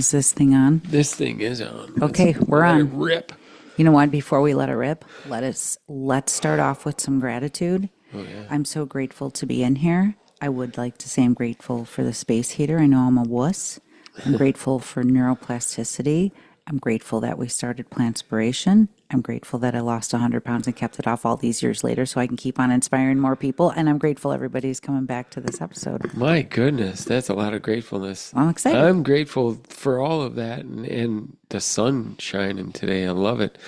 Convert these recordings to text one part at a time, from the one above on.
Is this thing on? This thing is on. Okay, we're Let it on. rip. You know what? Before we let it rip, let's start off with some gratitude. Oh, yeah. I'm so grateful to be in here. I would like to say I'm grateful for the space heater. I know I'm a wuss. I'm grateful for neuroplasticity. I'm grateful that we started Plantspiration. I'm grateful that I lost 100 pounds and kept it off all these years later so I can keep on inspiring more people. And I'm grateful everybody's coming back to this episode. My goodness, that's a lot of gratefulness. I'm excited. I'm grateful for all of that and the sun shining today. I love it.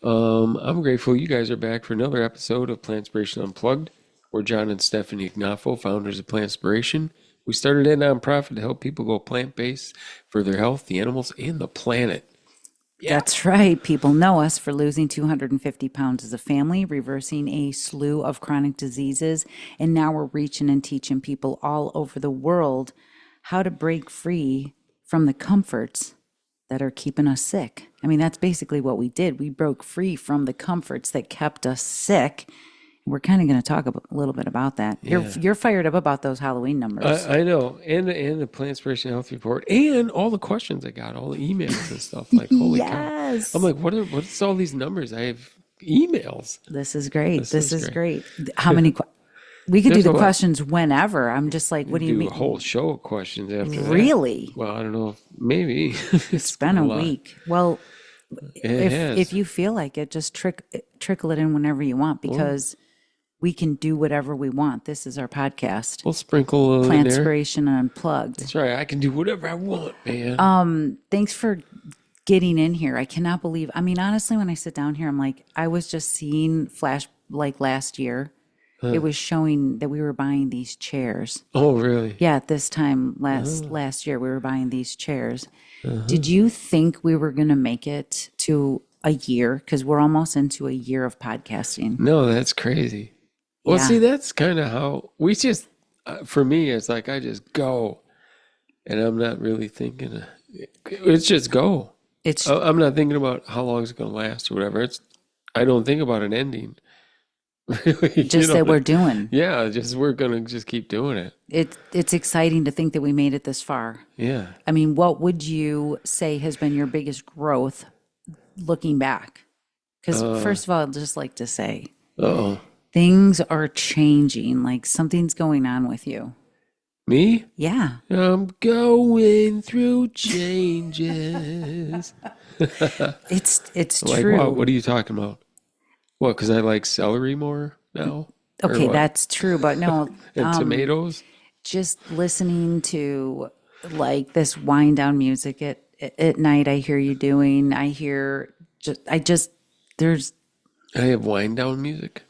I'm grateful you guys are back for another episode of Plantspiration Unplugged. We're John and Stefanie Ignoffo, founders of Plantspiration. We started a nonprofit to help people go plant-based for their health, the animals, and the planet. Yeah. That's right. People know us for losing 250 pounds as a family, reversing a slew of chronic diseases, and now we're reaching and teaching people all over the world how to break free from the comforts that are keeping us sick. I mean, that's basically what we did. We broke free from the comforts that kept us sick. We're kind of going to talk a little bit about that. Yeah. You're fired up about those Halloween numbers. I know, and the Plantspiration Health Report, and all the questions I got, all the emails and stuff. Like, holy cow! I'm like, what's all these numbers? I have emails. This is great. This is great. How many? We could do the questions whenever. I'm just like, what do you mean? A whole show of questions after that. Really? Well, I don't know. Maybe it's been a week. Well, if you feel like it, just trickle it in whenever you want, because we can do whatever we want. This is our podcast. We'll sprinkle a little Plantspiration Unplugged. That's right. I can do whatever I want, man. Thanks for getting in here. I cannot believe. I mean, honestly, when I sit down here, I'm like, I was just seeing flash like last year. It was showing that we were buying these chairs. Oh, really? Yeah, at this time last year, we were buying these chairs. Did you think we were going to make it to a year? Because we're almost into a year of podcasting. No, that's crazy. Well, Yeah. see, that's kind of how we just, for me, it's like I just go, and I'm not really thinking. It's just go. I'm not thinking about how long it's going to last or whatever. I don't think about an ending. Really, just that we're doing. Yeah, we're going to just keep doing it. It's exciting to think that we made it this far. Yeah. I mean, what would you say has been your biggest growth looking back? Because first of all, I'd just like to say, things are changing. Like something's going on with you. Me? Yeah. I'm going through changes. It's like, true. What are you talking about? What, because I like celery more now? Okay, that's true, but no. And tomatoes? Just listening to like this wind down music at night, I hear you doing. I have wind down music.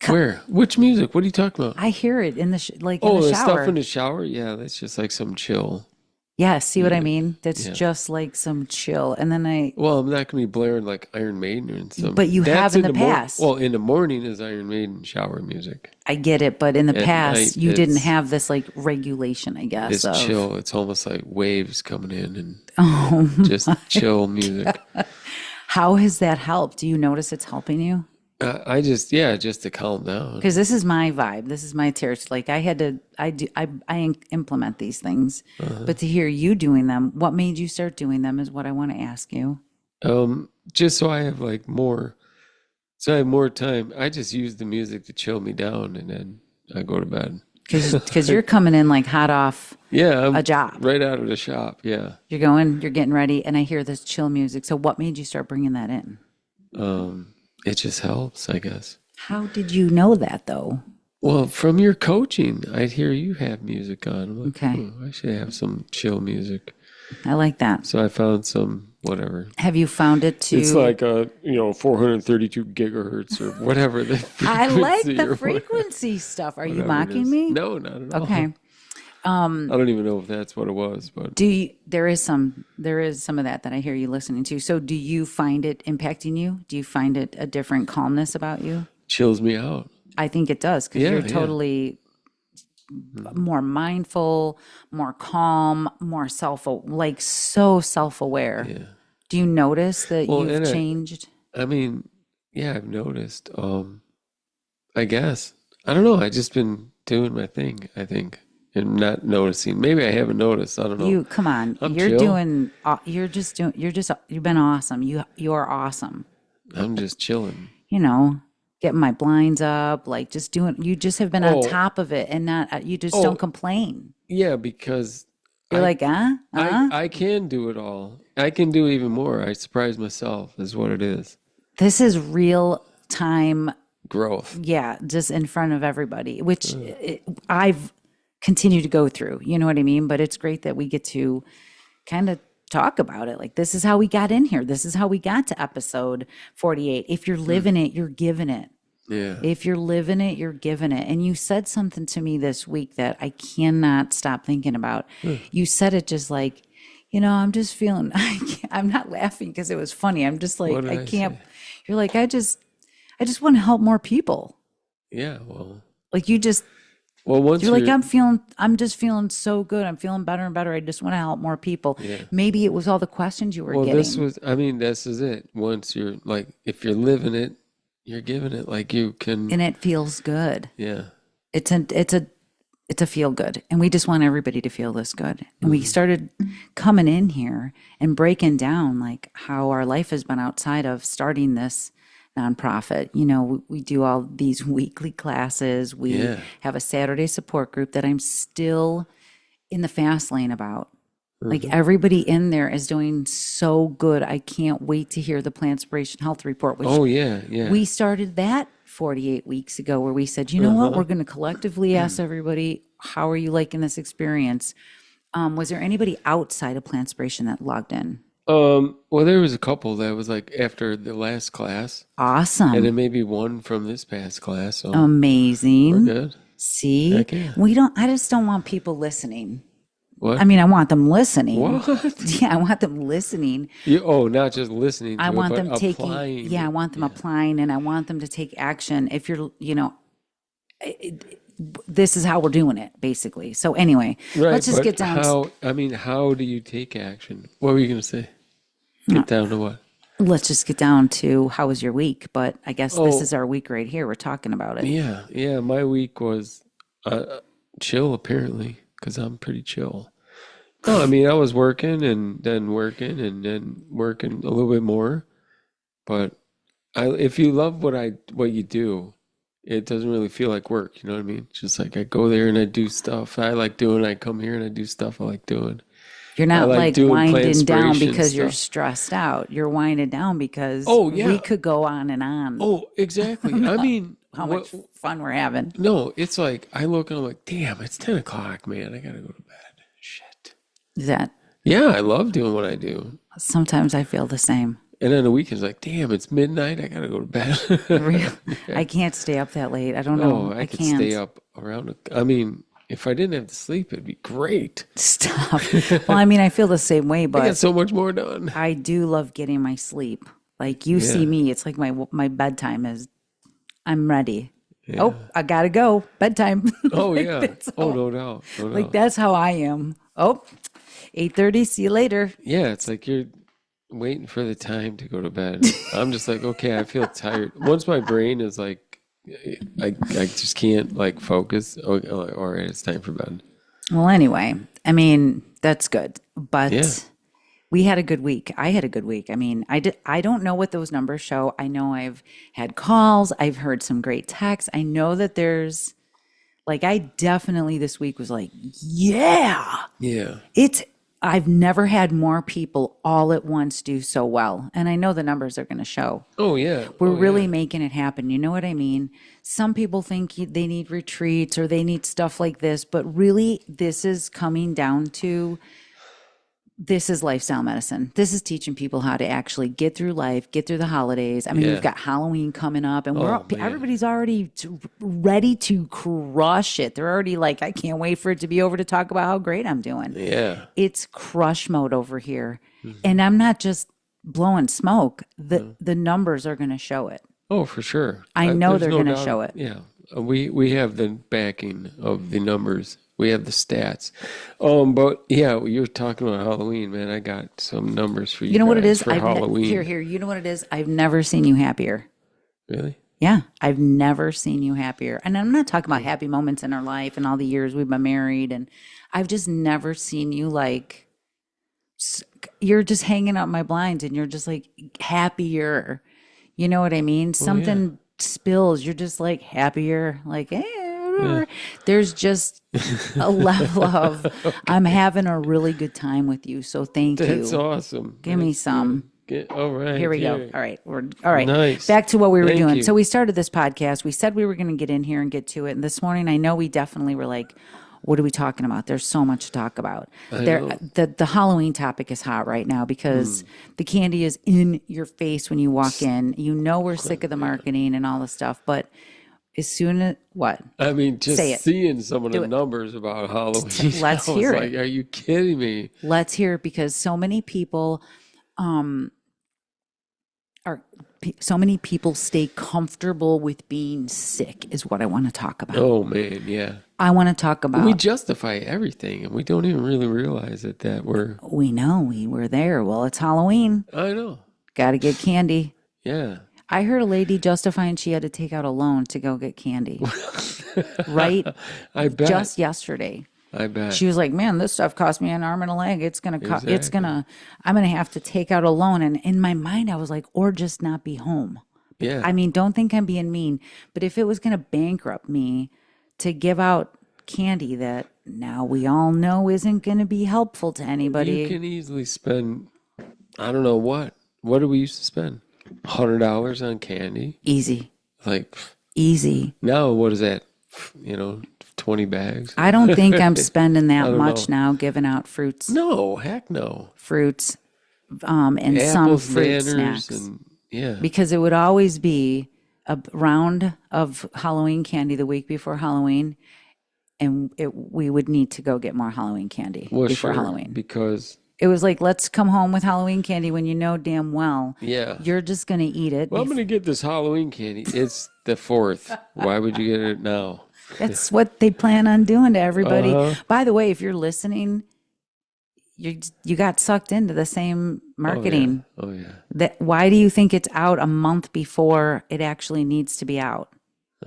Where? Which music? What are you talking about? I hear it in the in the shower. Oh, the stuff in the shower? Yeah, that's just like some chill. Yeah, see what I mean? That's just like some chill. And then well, I'm not going to be blaring like Iron Maiden or something. But you have in the past. Well, in the morning is Iron Maiden shower music. I get it, but in the past, you didn't have this like regulation, I guess. It's chill. It's almost like waves coming in and just chill music. How has that helped? Do you notice it's helping you? just to calm down. Because this is my vibe. This is my territory. Like I implement these things, but to hear you doing them, what made you start doing them is what I want to ask you. Just so I have like more time. I just use the music to chill me down, and then I go to bed. Because you're coming in like hot off a job. Right out of the shop, yeah. You're getting ready, and I hear this chill music. So what made you start bringing that in? It just helps, I guess. How did you know that, though? Well, from your coaching, I'd hear you have music on. I'm like, okay. I should have some chill music. I like that. So I found some, whatever. Have you found it to... It's like, 432 gigahertz or whatever. I like the frequency stuff. Are you mocking me? No, not at all. Okay. I don't even know if that's what it was, but there is some of that I hear you listening to. So do you find it impacting you? Do you find it a different calmness about you? Chills me out. I think it does, because you're totally more mindful, more calm, more so self-aware. Yeah. Do you notice that you've changed? I mean, yeah, I've noticed. I guess. I don't know. I've just been doing my thing, I think. and not noticing. Maybe I haven't noticed. I don't know. Come on. I'm You're chill. doing, you've been awesome. You are awesome. I'm just chilling. You know, getting my blinds up, like just doing, you just have been on Oh, top of it and not, you just oh, don't complain. yeah, because You're I like, I can do it all. I can do even more. I surprise myself is what it is. This is real time. Growth. Yeah. Just in front of everybody, which I've continued to go through, you know what I mean? But it's great that we get to kind of talk about it. Like, this is how we got in here. This is how we got to episode 48. If you're living it, you're giving it. Yeah. If you're living it, you're giving it. And you said something to me this week that I cannot stop thinking about. You said it just like, I'm just feeling, I'm not laughing because it was funny. I'm just like, What did I I can't, say? you're like, I just want to help more people. Yeah, well, Like once you're like, you're I'm just feeling so good. I'm feeling better and better. I just want to help more people. yeah. Maybe it was all the questions you were Well, getting. this is it. Once you're like, if you're living it, you're giving it. Like you can, And it feels good. yeah. It's a feel good. And we just want everybody to feel this good. And we started coming in here and breaking down like how our life has been outside of starting this nonprofit. We do all these weekly classes. We Yeah. have a Saturday support group that I'm still in the fast lane about. Like, everybody in there is doing so good. I can't wait to hear the Plantspiration Health Report, which Oh yeah, yeah. we started that 48 weeks ago, where we said, you know what, we're going to collectively ask everybody, how are you liking this experience? Was there anybody outside of Plantspiration that logged in? Well, there was a couple that was like after the last class, and Awesome. then maybe one from this past class. So we're Amazing. good. See, Heck yeah. I just don't want people listening. What? I mean, I want them listening. What? Yeah, I want them listening. Not just listening to I it, want but them taking, applying yeah, I it. want them applying, and I want them to take action. If you're, this is how we're doing it, basically. So anyway, Right, let's just but get down. how do you take action? What were you going to say? Get down to what? Let's just get down to how was your week? But I guess this Oh. is our week right here. We're talking about it. Yeah. My week was chill, apparently, because I'm pretty chill. No, I mean, I was working and then working and then working a little bit more. But if you love what you do, it doesn't really feel like work. You know what I mean? It's just like I go there and I do stuff I like doing. I come here and I do stuff I like doing. You're not like like doing winding down Plantspiration because you're stuff. stressed out. You're winding down because Oh, yeah. we could go on and on. Oh, exactly. I mean, How much fun we're having. no, it's like I look and I'm like, damn, it's 10 o'clock, man. I gotta go to bed. Shit. That Yeah, I love doing what I do. sometimes I feel the same. And then the weekend's like, damn, it's midnight. I gotta go to bed. Real. I can't stay up that late. I don't know. Oh, I could can't. stay up around. I mean, if I didn't have to sleep, it'd be great. Stop. Well, I mean, I feel the same way, I but got so much more done. I do love getting my sleep. Like, you see me, it's like my bedtime is, I'm ready. Yeah. Oh, I gotta go. Bedtime. Oh Like, yeah. that's Oh, how- no doubt. No Like, doubt. that's how I am. Oh, 8:30. See you later. Yeah, it's like you're waiting for the time to go to bed. I'm just like, okay, I feel tired. Once my brain is like, I just can't like focus. Okay, all right, it's time for bed. Well, anyway, I mean, that's good. But Yeah. we had a good week. I had a good week. I mean, I don't know what those numbers show. I know I've had calls. I've heard some great texts. I know that there's like, I definitely this week was like, yeah, Yeah. I've never had more people all at once do so well. And I know the numbers are going to show. Oh yeah. We're Oh, really yeah. making it happen. You know what I mean? Some people think they need retreats or they need stuff like this, but really this is coming down to, this is lifestyle medicine. This is teaching people how to actually get through life, get through the holidays. I mean, Yeah. we've got Halloween coming up, and Oh, man. everybody's already ready to crush it. They're already like, I can't wait for it to be over to talk about how great I'm doing. Yeah. It's crush mode over here, Mm-hmm. and I'm not just blowing smoke. The numbers are going to show it. Oh, for sure. I know there's they're no gonna doubt. show it. Yeah. We have the backing of the numbers. We have the stats. But yeah, you're talking about Halloween, man. I got some numbers for you. You know what it guys is? for Halloween. Here. You know what it is? I've never seen you happier. Really? Yeah, I've never seen you happier. And I'm not talking about happy moments in our life and all the years we've been married. And I've just never seen you like, you're just hanging up my blinds and you're just like happier. You know what I mean? Oh yeah, Something spills, you're just like happier. Like, yeah. there's just a level of, I'm having a really good time with you. So thank That's you. awesome. Give me That's good. some. All right, Here we go. here. All right. All right. Nice. Back to what we were Thank doing. you. So we started this podcast. We said we were going to get in here and get to it. And this morning, I know we definitely were like, what are we talking about? There's so much to talk about. know. The Halloween topic is hot right now because the candy is in your face when you walk in. You know we're sick of the marketing and all the stuff, but as soon as what? I mean, just Say it. seeing some of Do the it. numbers about Halloween, Let's I was hear like, it. are you kidding me? Let's hear it because so many people are so many people stay comfortable with being sick is what I want to talk about. Oh man, yeah. I want to talk about We justify everything, and we don't even really realize that we're. we know we were there. Well, it's Halloween. I know. Got to get candy. Yeah. I heard a lady justifying she had to take out a loan to go get candy. Right? I bet. Just yesterday. I bet. She was like, "Man, this stuff cost me an arm and a leg. It's going to Exactly. I'm going to have to take out a loan." And in my mind I was like, "Or just not be home." Yeah. I mean, don't think I'm being mean, but if it was going to bankrupt me to give out candy that now we all know isn't going to be helpful to anybody. You can easily spend, I don't know what. What do we used to spend? $100 on candy? Easy. Like, Easy. now what is that? 20 bags? I don't think I'm spending I that don't much know. now giving out fruits, No, heck no. and some Apples, fruit bananas, snacks. and yeah. Because it would always be a round of Halloween candy the week before Halloween, and we would need to go get more Halloween candy Well, before sure, Halloween. because, It was like, let's come home with Halloween candy when you know damn well yeah. you're just going to eat it. Well, I'm going to get this Halloween candy. It's the 4th. Why would you get it now? That's what they plan on doing to everybody. Uh-huh. By the way, if you're listening, you got sucked into the same marketing. Oh, yeah. That why do you think it's out a month before it actually needs to be out?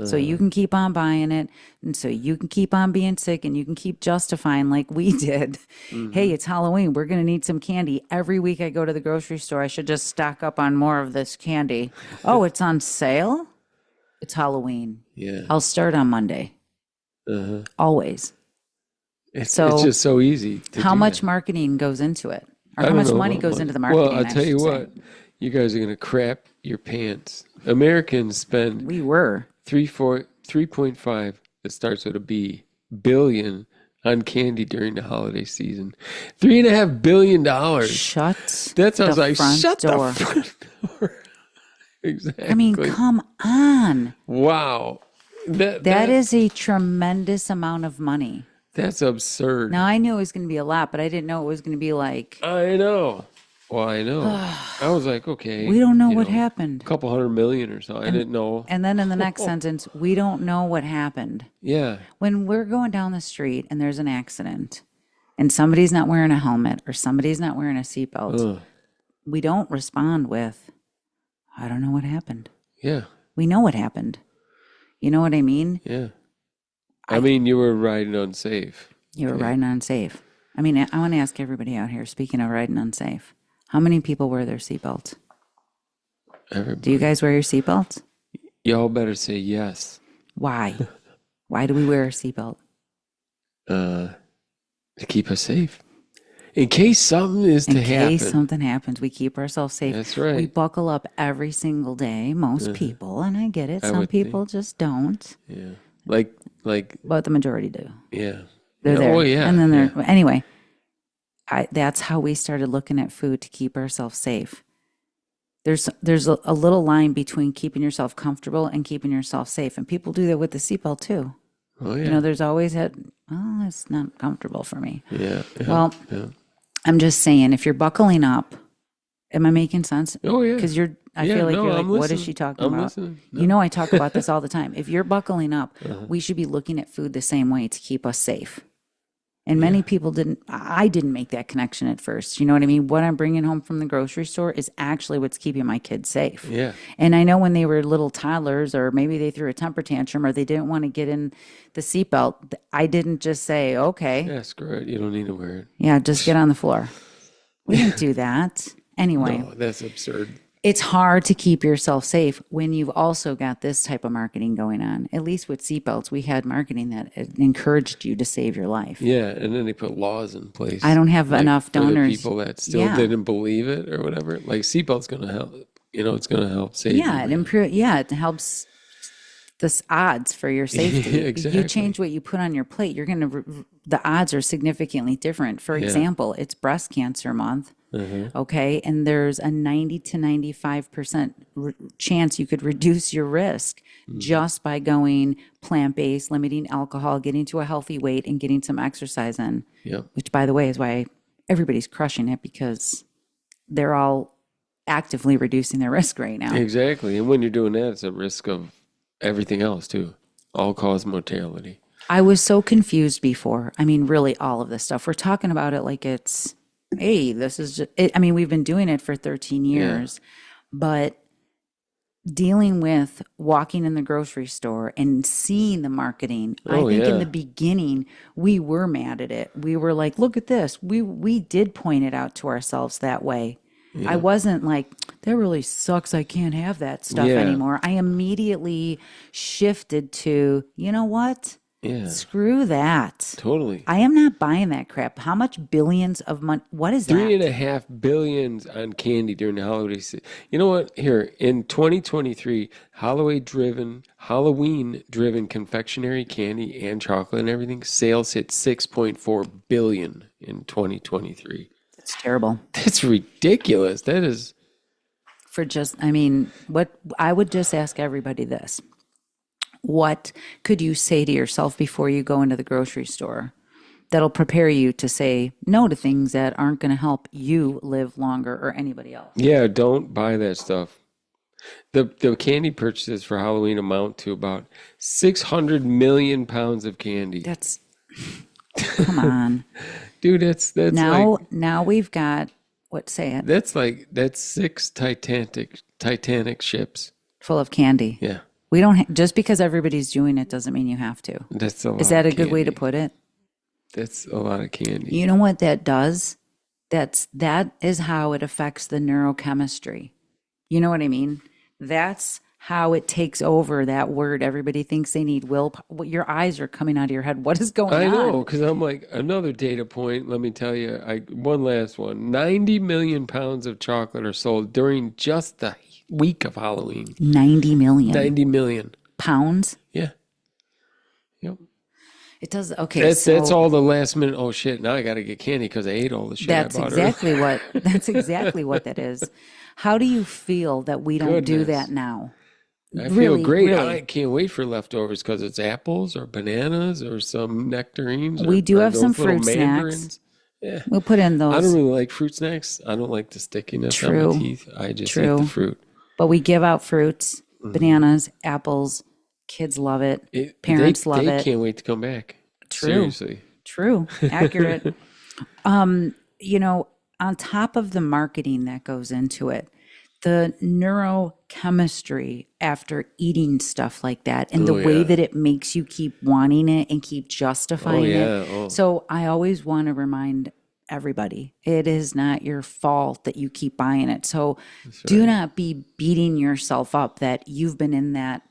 So you can keep on buying it, and so you can keep on being sick, and you can keep justifying like we did. Hey, it's Halloween. We're going to need some candy. Every week I go to the grocery store, I should just stock up on more of this candy. Oh, it's on sale? It's Halloween. Yeah. I'll start on Monday. Uh-huh. Always. It's So, just so easy to How do much that. marketing goes into it? Or I how don't much know money about goes money. into the marketing? Well, I'll I tell you should say. what. You guys are going to crap your pants. Americans spend We were. 3.5, it starts with a B, billion on candy during the holiday season. $3.5 billion. Shut That's, I was the like, front shut door. the front door. Exactly. I mean, come on. Wow. That is a tremendous amount of money. That's absurd. Now, I knew it was going to be a lot, but I didn't know it was going to be like, I know. Well, I know. I was like, okay. we don't know you what happened. A couple $100 million or so. I didn't know. And then in the next sentence, we don't know what happened. Yeah. When we're going down the street and there's an accident and somebody's not wearing a helmet or somebody's not wearing a seatbelt, Ugh. we don't respond with, I don't know what happened. Yeah. We know what happened. You know what I mean? Yeah. I mean, you were riding unsafe. You were riding unsafe. I mean, I want to ask everybody out here, speaking of riding unsafe, how many people wear their seatbelts? Everybody. Do you guys wear your seatbelts? Y'all better say yes. Why? Why do we wear a seatbelt? To keep us safe. In case something is In to case happen. something happens, we keep ourselves safe. That's right. We buckle up every single day, most people, and I get it. I Some would people just don't, Yeah. Like, but the majority do. yeah. They're Yeah, there. oh, yeah, And then they're, yeah. anyway, that's how we started looking at food to keep ourselves safe. There's a little line between keeping yourself comfortable and keeping yourself safe. And people do that with the seatbelt too. Oh, yeah. You know, there's always that, oh, it's not comfortable for me. Yeah. Well, yeah. I'm just saying, if you're buckling up, am I making sense? Oh, yeah. Because I Yeah, feel like no, you're like, I'm what is listening. she talking I'm about? listening. No. You know, I talk about this all the time. If you're buckling up, we should be looking at food the same way to keep us safe. And many people didn't, I didn't make that connection at first. You know what I mean? What I'm bringing home from the grocery store is actually what's keeping my kids safe. Yeah. And I know when they were little toddlers, or maybe they threw a temper tantrum, or they didn't want to get in the seatbelt, I didn't just say, okay, Yeah, screw it. You don't need to wear it. yeah, just get on the floor. We didn't do that. Anyway, No, that's absurd. it's hard to keep yourself safe when you've also got this type of marketing going on. At least with seatbelts, we had marketing that encouraged you to save your life. Yeah, and then they put laws in place. I don't have enough for the donors. people that still didn't believe it or whatever. Like seatbelt's going to help. You know, it's going to help save Yeah, you. it helps the odds for your safety. Exactly. You change what you put on your plate, you're going to, the odds are significantly different. For example, it's breast cancer month. Okay. And there's a 90 to 95% chance you could reduce your risk just by going plant-based, limiting alcohol, getting to a healthy weight, and getting some exercise in. Yep. Which, by the way, is why everybody's crushing it, because they're all actively reducing their risk right now. Exactly. And when you're doing that, it's a risk of everything else too. All-cause mortality. I was so confused before. I mean, really, all of this stuff. We're talking about it like it's, hey, this is just, I mean, we've been doing it for 13 years, but dealing with walking in the grocery store and seeing the marketing, I think in the beginning, we were mad at it. We were like, look at this. We did point it out to ourselves that way. I wasn't like, that really sucks. I can't have that stuff anymore. I immediately shifted to, you know what? Yeah. Screw that. Totally. I am not buying that crap. How much billions of money? What is that? $3.5 billion on candy during the holiday season. You know what? Here in 2023, Halloween-driven confectionery, candy, and chocolate and everything, sales hit $6.4 billion in 2023. It's terrible. That's ridiculous. That is. For just, I mean, what I would just ask everybody this. What could you say to yourself before you go into the grocery store that'll prepare you to say no to things that aren't going to help you live longer or anybody else? Yeah, don't buy that stuff. The candy purchases for Halloween amount to about 600 million pounds of candy. That's, come on. Dude, that's now we've got, say it? That's 6 Titanic ships. Full of candy. Yeah. We don't, just because everybody's doing it doesn't mean you have to. That's a lot. Is that a good candy. way to put it? That's a lot of candy. You know what that does? That is how it affects the neurochemistry. You know what I mean? That's how it takes over that word. Everybody thinks they need will. Your eyes are coming out of your head. What is going on? I know, because I'm like, another data point, let me tell you, one last one. 90 million pounds of chocolate are sold during just the week of Halloween. 90 million. 90 million. Pounds? Yeah. Yep. It does. Okay. That's all the last minute. Oh shit! Now I got to get candy because I ate all the shit. That's I bought exactly what. That's exactly what that is. How do you feel that we don't do that now? I feel great. Really. I can't wait for leftovers because it's apples or bananas or some nectarines. We do have some those little fruit mandarins. snacks. Yeah. We'll put in those. I don't really like fruit snacks. I don't like the stickiness on my teeth. I just eat the fruit. But we give out fruits, bananas, apples. Kids love it. Parents love it. They can't wait to come back. True. Seriously. True. Accurate. You know, on top of the marketing that goes into it, the neurochemistry after eating stuff like that and the way that it makes you keep wanting it and keep justifying it. So I always want to remind everybody, it is not your fault that you keep buying it. So do not be beating yourself up that you've been in that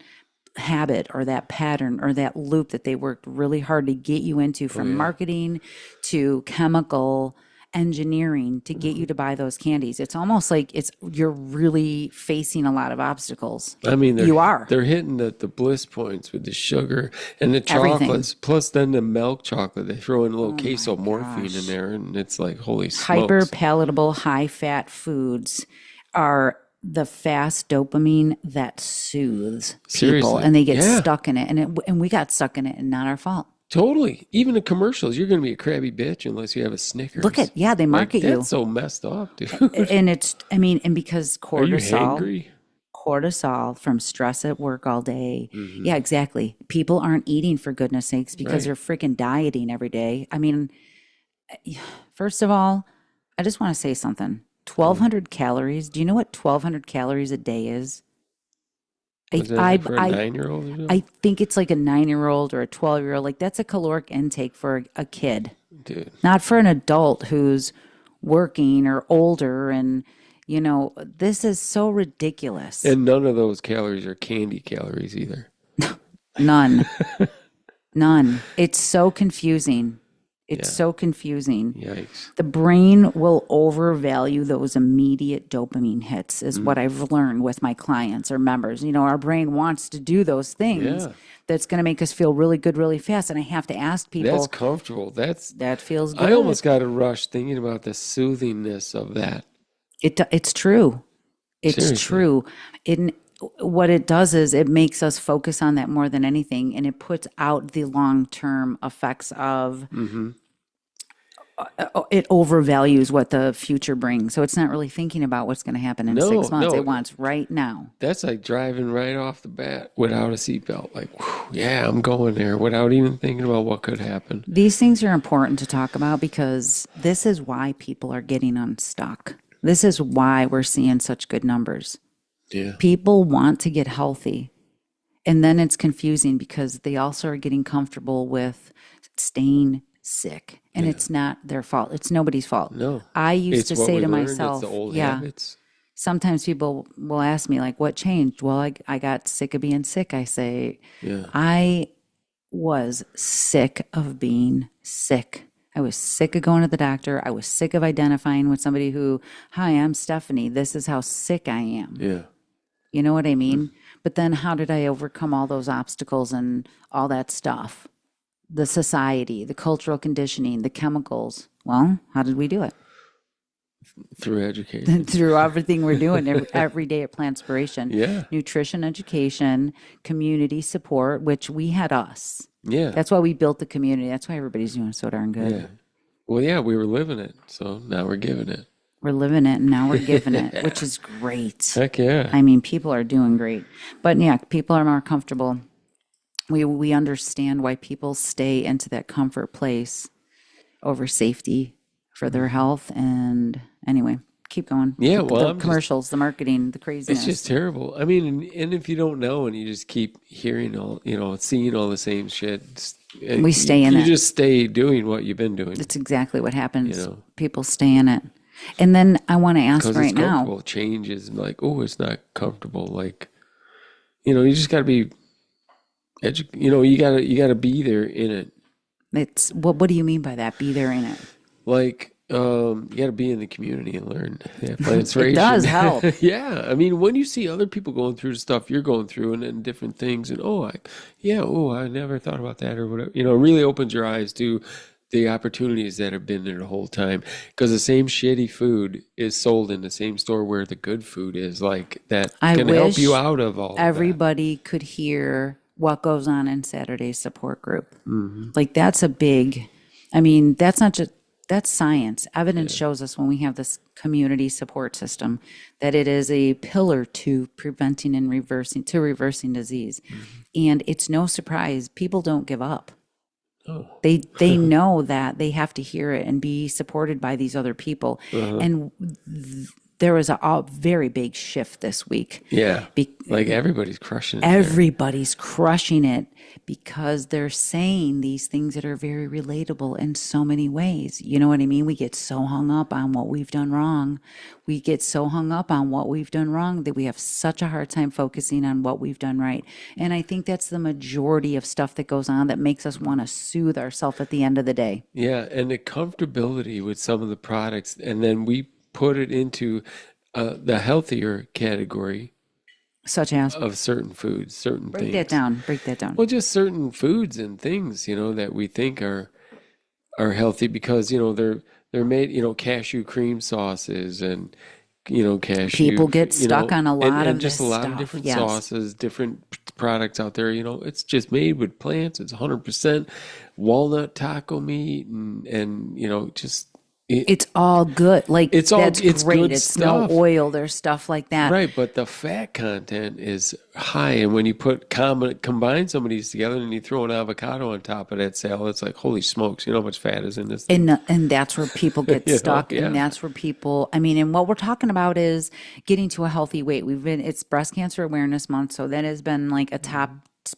habit or that pattern or that loop that they worked really hard to get you into, from marketing to chemical engineering to get you to buy those candies. It's almost like you're really facing a lot of obstacles. I mean, they're hitting the bliss points with the sugar and the chocolates, plus then the milk chocolate. They throw in a little queso morphine in there, and it's like, holy smokes. Hyper palatable, high fat foods are the fast dopamine that soothes people. Seriously. And they get stuck in it, and we got stuck in it, and not our fault. Totally. Even the commercials, you're going to be a crabby bitch unless you have a Snickers. Look at, they market you. That's so messed up, dude. And it's, I mean, and because cortisol cortisol from stress at work all day. Hmm. Yeah, exactly. People aren't eating for goodness sakes because Right. they're freaking dieting every day. I mean, first of all, I just want to say something. Yeah. 1,200 calories. Do you know what 1,200 calories a day is? I, Was that I, like for a I, 9-year-old or I something? think it's like a 9-year-old or a 12-year-old. Like that's a caloric intake for a kid, Dude. not for an adult who's working or older. And, this is so ridiculous. And none of those calories are candy calories either. None, none. It's so confusing. It's Yeah. so confusing. Yikes. The brain will overvalue those immediate dopamine hits, is what I've learned with my clients or members. Our brain wants to do those things Yeah. that's going to make us feel really good really fast. And I have to ask That's people, comfortable. that feels I good. almost got a rush thinking about the soothingness of that. It's true. It's Seriously. true. It, what it does is it makes us focus on that more than anything, and it puts out the long-term effects of Hmm. it overvalues what the future brings. So it's not really thinking about what's going to happen in No, 6 months. no. It wants right now. That's like driving right off the bat without a seatbelt. Like, whew, yeah, I'm going there without even thinking about what could happen. These things are important to talk about because this is why people are getting unstuck. This is why we're seeing such good numbers. Yeah. People want to get healthy. And then it's confusing because they also are getting comfortable with staying sick. And Yeah. it's not their fault. It's nobody's fault. No. I used It's to what say we to learned. It's myself, the old yeah, habits. sometimes people will ask me, like, what changed? Well, I got sick of being sick. I say, Yeah. I was sick of being sick. I was sick of going to the doctor. I was sick of identifying with somebody who, hi, I'm Stephanie. This is how sick I am. Yeah. You know what I mean? But then how did I overcome all those obstacles and all that stuff? The society, the cultural conditioning, the chemicals. Well, how did we do it? Through education. Through everything we're doing every day at Plantspiration. Yeah. Nutrition education, community support, which we had us. Yeah. That's why we built the community. That's why everybody's doing so darn good. Yeah. Well, yeah, we were living it. So now we're giving it. We're living it and now we're giving it, which is great. Heck yeah. I mean, people are doing great. But yeah, people are more comfortable. We understand why people stay into that comfort place over safety for their health. And anyway, keep going. Yeah, well, The commercials, the marketing, the craziness. it's just terrible. I mean, and if you don't know and you just keep hearing seeing all the same shit, We stay in you it. just stay doing what you've been doing. It's exactly what happens. You know. People stay in it. And then I want to ask Because right it's now. comfortable. Change is like, oh, it's not comfortable. Like, you just got to be, you gotta be there in it. It's what do you mean by that? Be there in it. Like, you got to be in the community and learn. Yeah, Plantspiration. It does help. Yeah, I mean, when you see other people going through the stuff you're going through and different things, and I never thought about that or whatever. It really opens your eyes to the opportunities that have been there the whole time. Because the same shitty food is sold in the same store where the good food is. Like that I can help wish you out of all of that. everybody could hear what goes on in Saturday's support group. Like that's a big, I mean, that's not just, that's science. Evidence shows us when we have this community support system that it is a pillar to preventing and reversing disease. And it's no surprise people don't give up. Oh. They know that they have to hear it and be supported by these other people. And there was a very big shift this week. Yeah, like everybody's crushing it. Everybody's crushing it because they're saying these things that are very relatable in so many ways. You know what I mean? We get so hung up on what we've done wrong. We get so hung up on what we've done wrong that we have such a hard time focusing on what we've done right. And I think that's the majority of stuff that goes on that makes us want to soothe ourselves at the end of the day. Yeah, and the comfortability with some of the products, and then we put it into the healthier category Such as, of certain foods, certain break things. that down, break that down. Well, just certain foods and things, that we think are healthy because, they're made, cashew cream sauces and, cashew. People get stuck on a lot and of just a this lot of stuff, different yes. sauces, different products out there. It's just made with plants. It's 100% walnut taco meat and just It's all good. Like, that's it's great. good It's no stuff. oil. There's stuff like that. Right, but the fat content is high, and when you combine some of these together and you throw an avocado on top of that salad, it's like, holy smokes, you know how much fat is in this thing? And that's where people get You know, stuck, and yeah. that's where people, I mean, and what we're talking about is getting to a healthy weight. It's Breast Cancer Awareness Month, so that has been like a top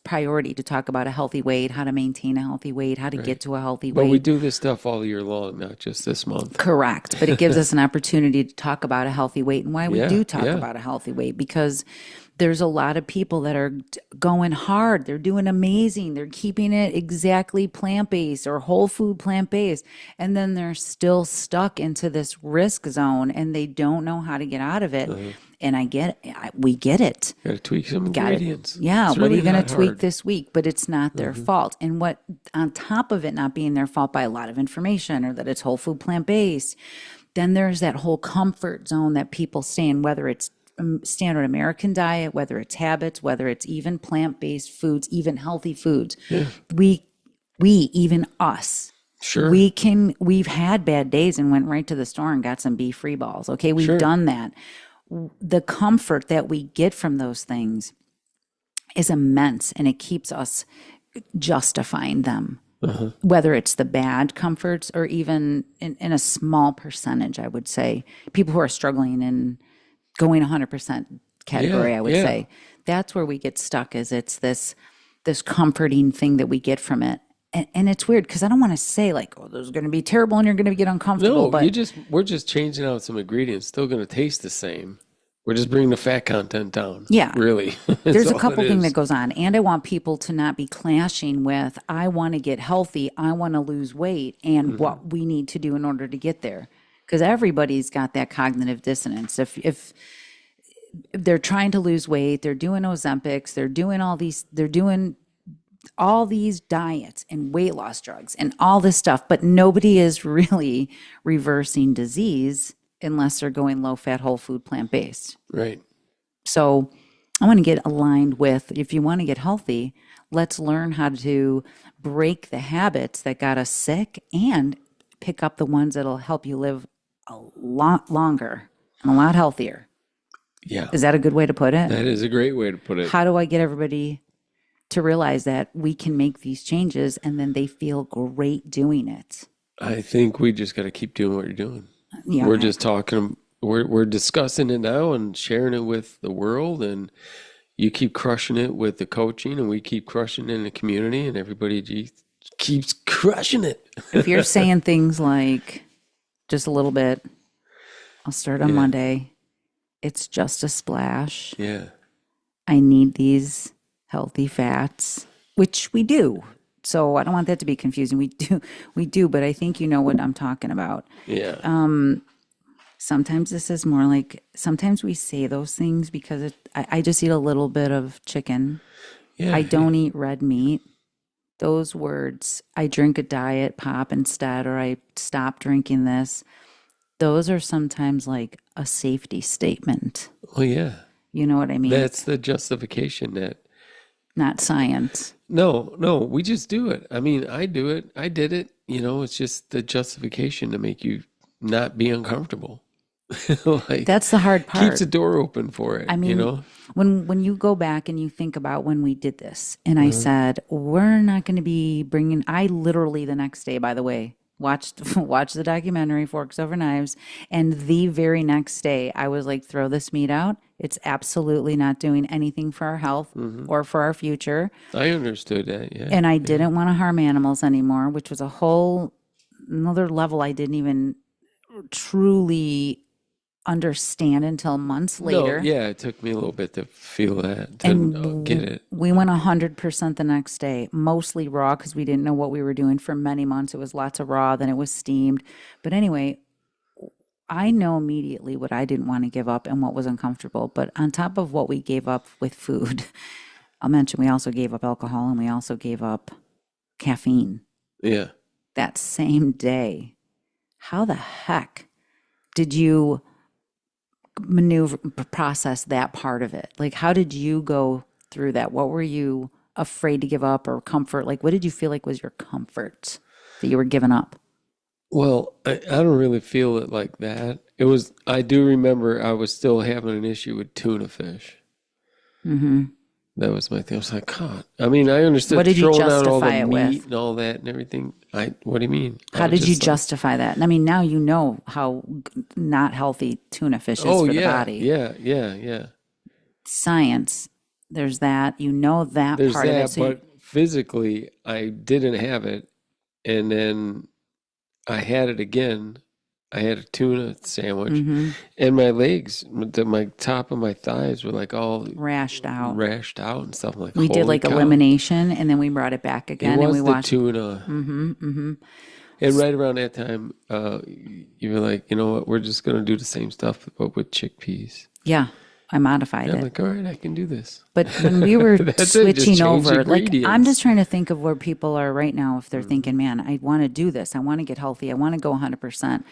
priority to talk about a healthy weight, how to maintain a healthy weight, how to get Right. to a healthy But we weight. do this stuff all year long, not just this month. Correct. But it gives us an opportunity to talk about a healthy weight and why we Yeah, do talk yeah. about a healthy weight, because there's a lot of people that are going hard. They're doing amazing. They're keeping it exactly plant-based or whole food plant-based. And then they're still stuck into this risk zone and they don't know how to get out of it. And we get it. Got to tweak some Got it. ingredients. Yeah. It's What are really you going to not tweak hard. this week? But it's not their fault. And what, on top of it not being their fault by a lot of information or that it's whole food plant based, then there's that whole comfort zone that people stay in, whether it's standard American diet, whether it's habits, whether it's even plant based foods, even healthy foods. Yeah, We, even us, sure, we've had bad days and went right to the store and got some beef free balls. Okay. We've sure. done that. The comfort that we get from those things is immense, and it keeps us justifying them, whether it's the bad comforts or even in a small percentage, I would say. People who are struggling in going 100% Yeah, category, I would yeah. say. That's where we get stuck, is it's this comforting thing that we get from it. And it's weird because I don't want to say like, oh, this is going to be terrible and you're going to get uncomfortable, No, but we're just changing out some ingredients. Still going to taste the same. We're just bringing the fat content down. yeah. Really. That's There's a all it couple things that is. goes on, and I want people to not be clashing with, I want to get healthy, I want to lose weight, and what we need to do in order to get there, because everybody's got that cognitive dissonance. If they're trying to lose weight, they're doing Ozempics, they're doing all these diets and weight loss drugs and all this stuff, but nobody is really reversing disease unless they're going low fat, whole food, plant based. Right. So I want to get aligned with, if you want to get healthy, let's learn how to break the habits that got us sick and pick up the ones that'll help you live a lot longer and a lot healthier. Yeah. Is that a good way to put it? That is a great way to put it. How do I get everybody to realize that we can make these changes and then they feel great doing it? I think we just got to keep doing what you're doing. Yeah. We're just talking, we're discussing it now and sharing it with the world, and you keep crushing it with the coaching, and we keep crushing it in the community, and everybody keeps crushing it. If you're saying things like, just a little bit, I'll start on Yeah. Monday. It's just a splash. Yeah. I need these healthy fats, which we do. So I don't want that to be confusing. We do, but I think you know what I'm talking about. Yeah. Sometimes this is more like, sometimes we say those things because I just eat a little bit of chicken. Yeah. I don't eat red meat. Those words, I drink a diet pop instead, or I stop drinking this. Those are sometimes like a safety statement. Well, yeah. You know what I mean? That's the justification that, Not science. no, we just do it. I mean, I do it. I did it. You know, it's just the justification to make you not be uncomfortable. Like, That's the hard part. keeps the door open for it, I mean, you know? when you go back and you think about when we did this, and I said, we're not going to be bringing, I literally the next day, by the way, watched the documentary Forks Over Knives, and the very next day I was like, throw this meat out. It's absolutely not doing anything for our health or for our future. I understood that, yeah. And I didn't want to harm animals anymore, which was a whole another level I didn't even truly understand until months No, later. yeah, it took me a little bit to feel that, And to get it. we went 100% the next day, mostly raw because we didn't know what we were doing for many months. It was lots of raw, then it was steamed. But anyway, I know immediately what I didn't want to give up and what was uncomfortable. But on top of what we gave up with food, I'll mention we also gave up alcohol and we also gave up caffeine Yeah. that same day. How the heck did you process that part of it? Like, how did you go through that? What were you afraid to give up, or comfort? Like, what did you feel like was your comfort that you were giving up? Well, I don't really feel it like that. I do remember I was still having an issue with tuna fish. Hmm. That was my thing. I was like, God. I mean, I What understood did you throwing out all the justify it meat with? and all that and everything. What do you mean? I How was did you just like, justify that? I mean, now you know how not healthy tuna fish is oh for the yeah, body. yeah, yeah, yeah. Science, there's that. You know that There's part of it. that, So, you, but physically, I didn't have it, and then I had it again. I had a tuna sandwich, hmm, and my legs, my top of my thighs were like all rashed out. rashed out and stuff. I'm like, We did holy like cow. elimination and then we brought it back It again and we was the watched. tuna. Hmm, hmm. And right around that time, you were like, you know what, we're just gonna do the same stuff but with chickpeas. Yeah, I modified And I'm it. like, all right, I can do this. But when we were That's it, just switching change the over, like I'm just ingredients. trying to think of where people are right now if they're Mhm. thinking, man, I want to do this. I want to get healthy. I want to go 100%,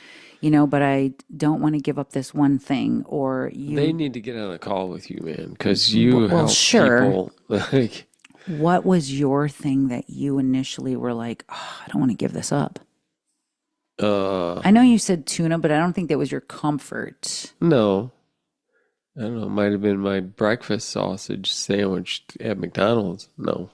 but I don't want to give up this one thing or They you. need to get on a call with you, man, because you Well, help sure. people. Like, What was your thing that you initially were like, oh, I don't want to give this up? uh, I know you said tuna, but I don't think that was your comfort. no, I don't know. It might have been my breakfast sausage sandwich at McDonald's. No,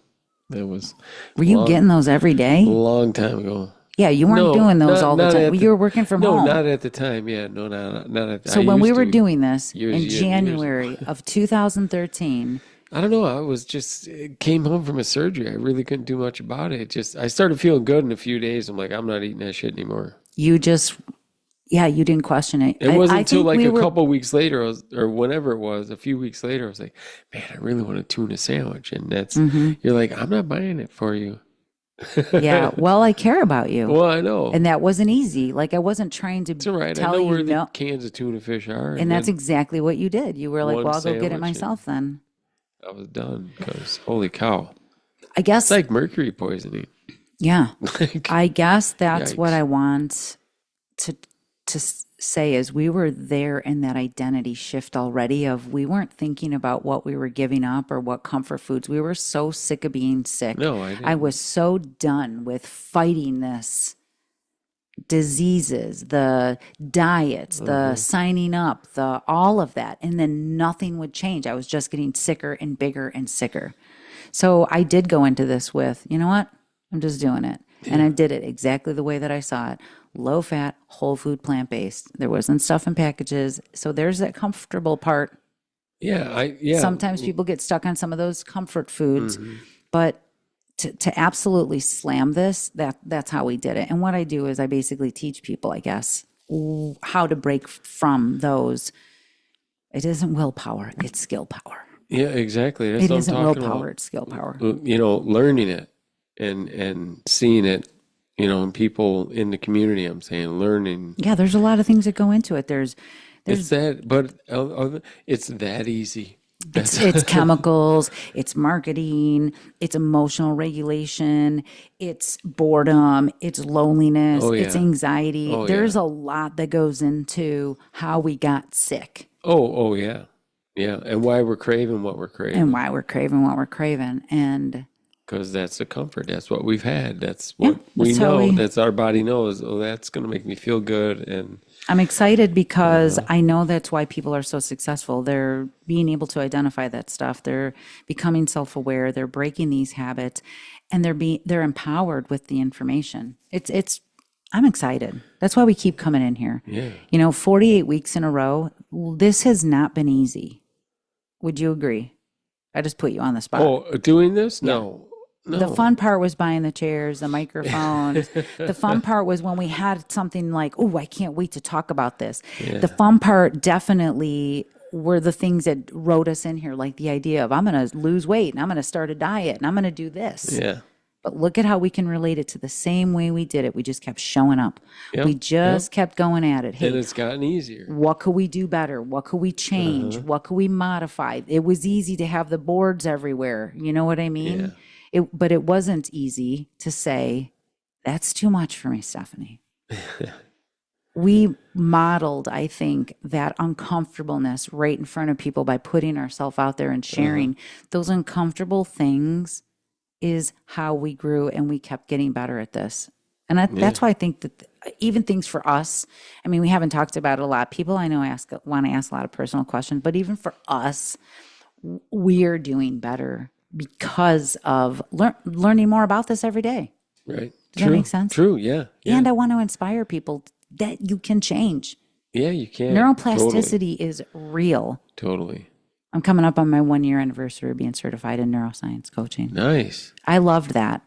that was Were you long, getting those every day? long time ago. Yeah, you weren't No, doing those all the not time. at Well, you the, were working from no, home. not at the time. Yeah, no, not at. I So when we used were to doing this in years ago. January of 2013, I don't know. I was just came home from a surgery. I really couldn't do much about it. Just I started feeling good in a few days. I'm like, I'm not eating that shit anymore. you just, yeah, you didn't question it. It I wasn't until think like we a were, couple weeks later, or whenever it was, a few weeks later, I was like, man, I really want a tuna sandwich. And hmm, you're like, I'm not buying it for you. yeah, well, I care about you. Well, I know. And that wasn't easy. Like I wasn't trying to It's all right. I tell know you where the no. cans of tuna fish are. And And that's then exactly what you did. You were like, one well, I'll go get it sandwich and myself then. I was done because holy cow. I It's guess, like mercury poisoning. yeah, Like, I guess that's what yikes. I want to say is we were there in that identity shift already of we weren't thinking about what we were giving up or what comfort foods. We were so sick of being sick. No, I I was didn't. so done with fighting this diseases, the diets, the Uh-huh. signing up, the all of that. And then nothing would change. I was just getting sicker and bigger and sicker. So I did go into this with, you know what? I'm just doing it. And I Yeah. did it exactly the way that I saw it. Low fat, whole food, plant based. There wasn't stuff in packages. So there's that comfortable part. Yeah. Sometimes people get stuck on some of those comfort foods, Hmm. but to absolutely slam this, that's how we did it. And what I do is I basically teach people, I guess, how to break from those. It isn't willpower, it's skill power. Yeah, exactly. That's It what I'm isn't talking willpower, about. it's skill power. Learning it and seeing it, in people in the community, I'm saying learning. Yeah, there's a lot of things that go into it. It's There's that, but it's that easy. it's That's it's chemicals, it's marketing, it's emotional regulation, it's boredom, it's loneliness, oh it's yeah. anxiety. Oh There's yeah. a lot that goes into how we got sick Oh yeah. Yeah. And why we're craving what we're and craving. why we're craving what we're craving. And Because that's the comfort. That's what we've had. That's yeah, what we that's how know. we That's our body knows. Oh, that's gonna make me feel good. And I'm excited because uh-huh. I know that's why people are so successful. They're being able to identify that stuff. They're becoming self-aware. They're breaking these habits, and they're empowered with the information. It's I'm excited. That's why we keep coming in here. Yeah. 48 weeks in a row. This has not been easy. Would you agree? I just put you on the spot. Oh, doing this? Yeah. No. The No. fun part was buying the chairs, the microphones. The fun part was when we had something like, oh, I can't wait to talk about this. The Yeah. fun part definitely were the things that wrote us in here, like the idea of I'm going to lose weight and I'm going to start a diet and I'm going to do this. Yeah. But look at how we can relate it to the same way we did it. We just kept showing up. We Yep. Yep. just kept going at it. And Hey, it's gotten easier. what could we do better? What could we change? Uh-huh. What could we modify? It was easy to have the boards everywhere. You know what I Yeah. mean? But it wasn't easy to say, that's too much for me, Stephanie. We modeled, I think, that uncomfortableness right in front of people by putting ourselves out there and Uh-huh. sharing those uncomfortable things is how we grew and we kept getting better at this. And Yeah. that's why I think that even things for us. I mean, we haven't talked about it a lot. People I know want to ask a lot of personal questions, but even for us, we're doing better because of learning more about this every day. Right. Does that make sense? True. Yeah. Yeah. And I want to inspire people that you can change. Yeah, you can. Neuroplasticity is real. Totally. I'm coming up on my 1-year anniversary of being certified in neuroscience coaching. Nice. I loved that.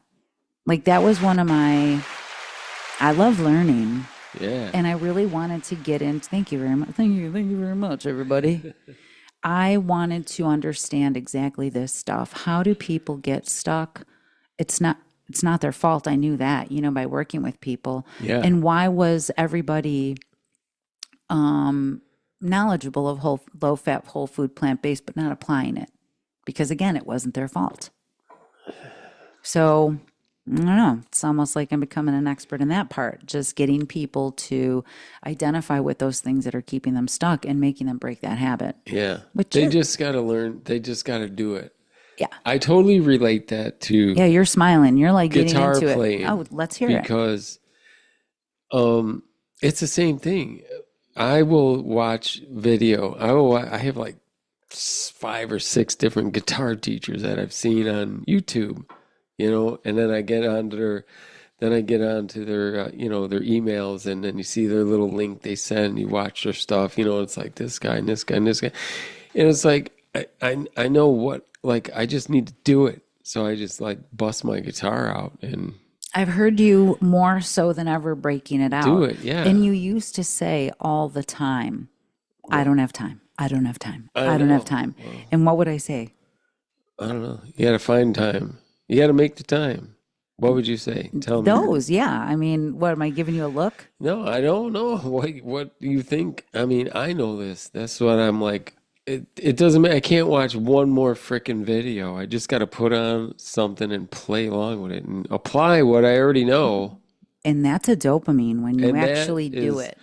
Like that was one of I love learning. Yeah. And I really wanted to get into, thank you very much. Thank you very much, everybody. I wanted to understand exactly this stuff. How do people get stuck? It's not their fault. I knew that, by working with people. Yeah. And why was everybody knowledgeable of low fat, whole food, plant-based, but not applying it? Because again, it wasn't their fault. So I don't know. It's almost like I'm becoming an expert in that part, just getting people to identify with those things that are keeping them stuck and making them break that habit. Yeah. They just got to learn. They just got to do it. Yeah. I totally relate that to Yeah, you're smiling. You're like guitar getting into playing. it. Oh, let's hear it. Because it's the same thing. I will watch video. I have like 5 or 6 different guitar teachers that I've seen on YouTube, and then I get onto their their their emails, and then you see their little link they send, you watch their stuff, it's like this guy and this guy and this guy. And it's like I know what, like, I just need to do it. So I just like bust my guitar out and I've heard you more so than ever breaking it out. do it. Yeah. And you used to say all the time, I don't have time. I don't have time. I don't have time. Well, and what would I say? I don't know. You got to find time. You got to make the time. What would you say? Tell me. Those, yeah. I mean, what, am I giving you a look? No, I don't know. What do you think? I mean, I know this. That's what I'm like. It doesn't matter. I can't watch one more freaking video. I just got to put on something and play along with it and apply what I already know. And that's a dopamine when you And that actually do is- it.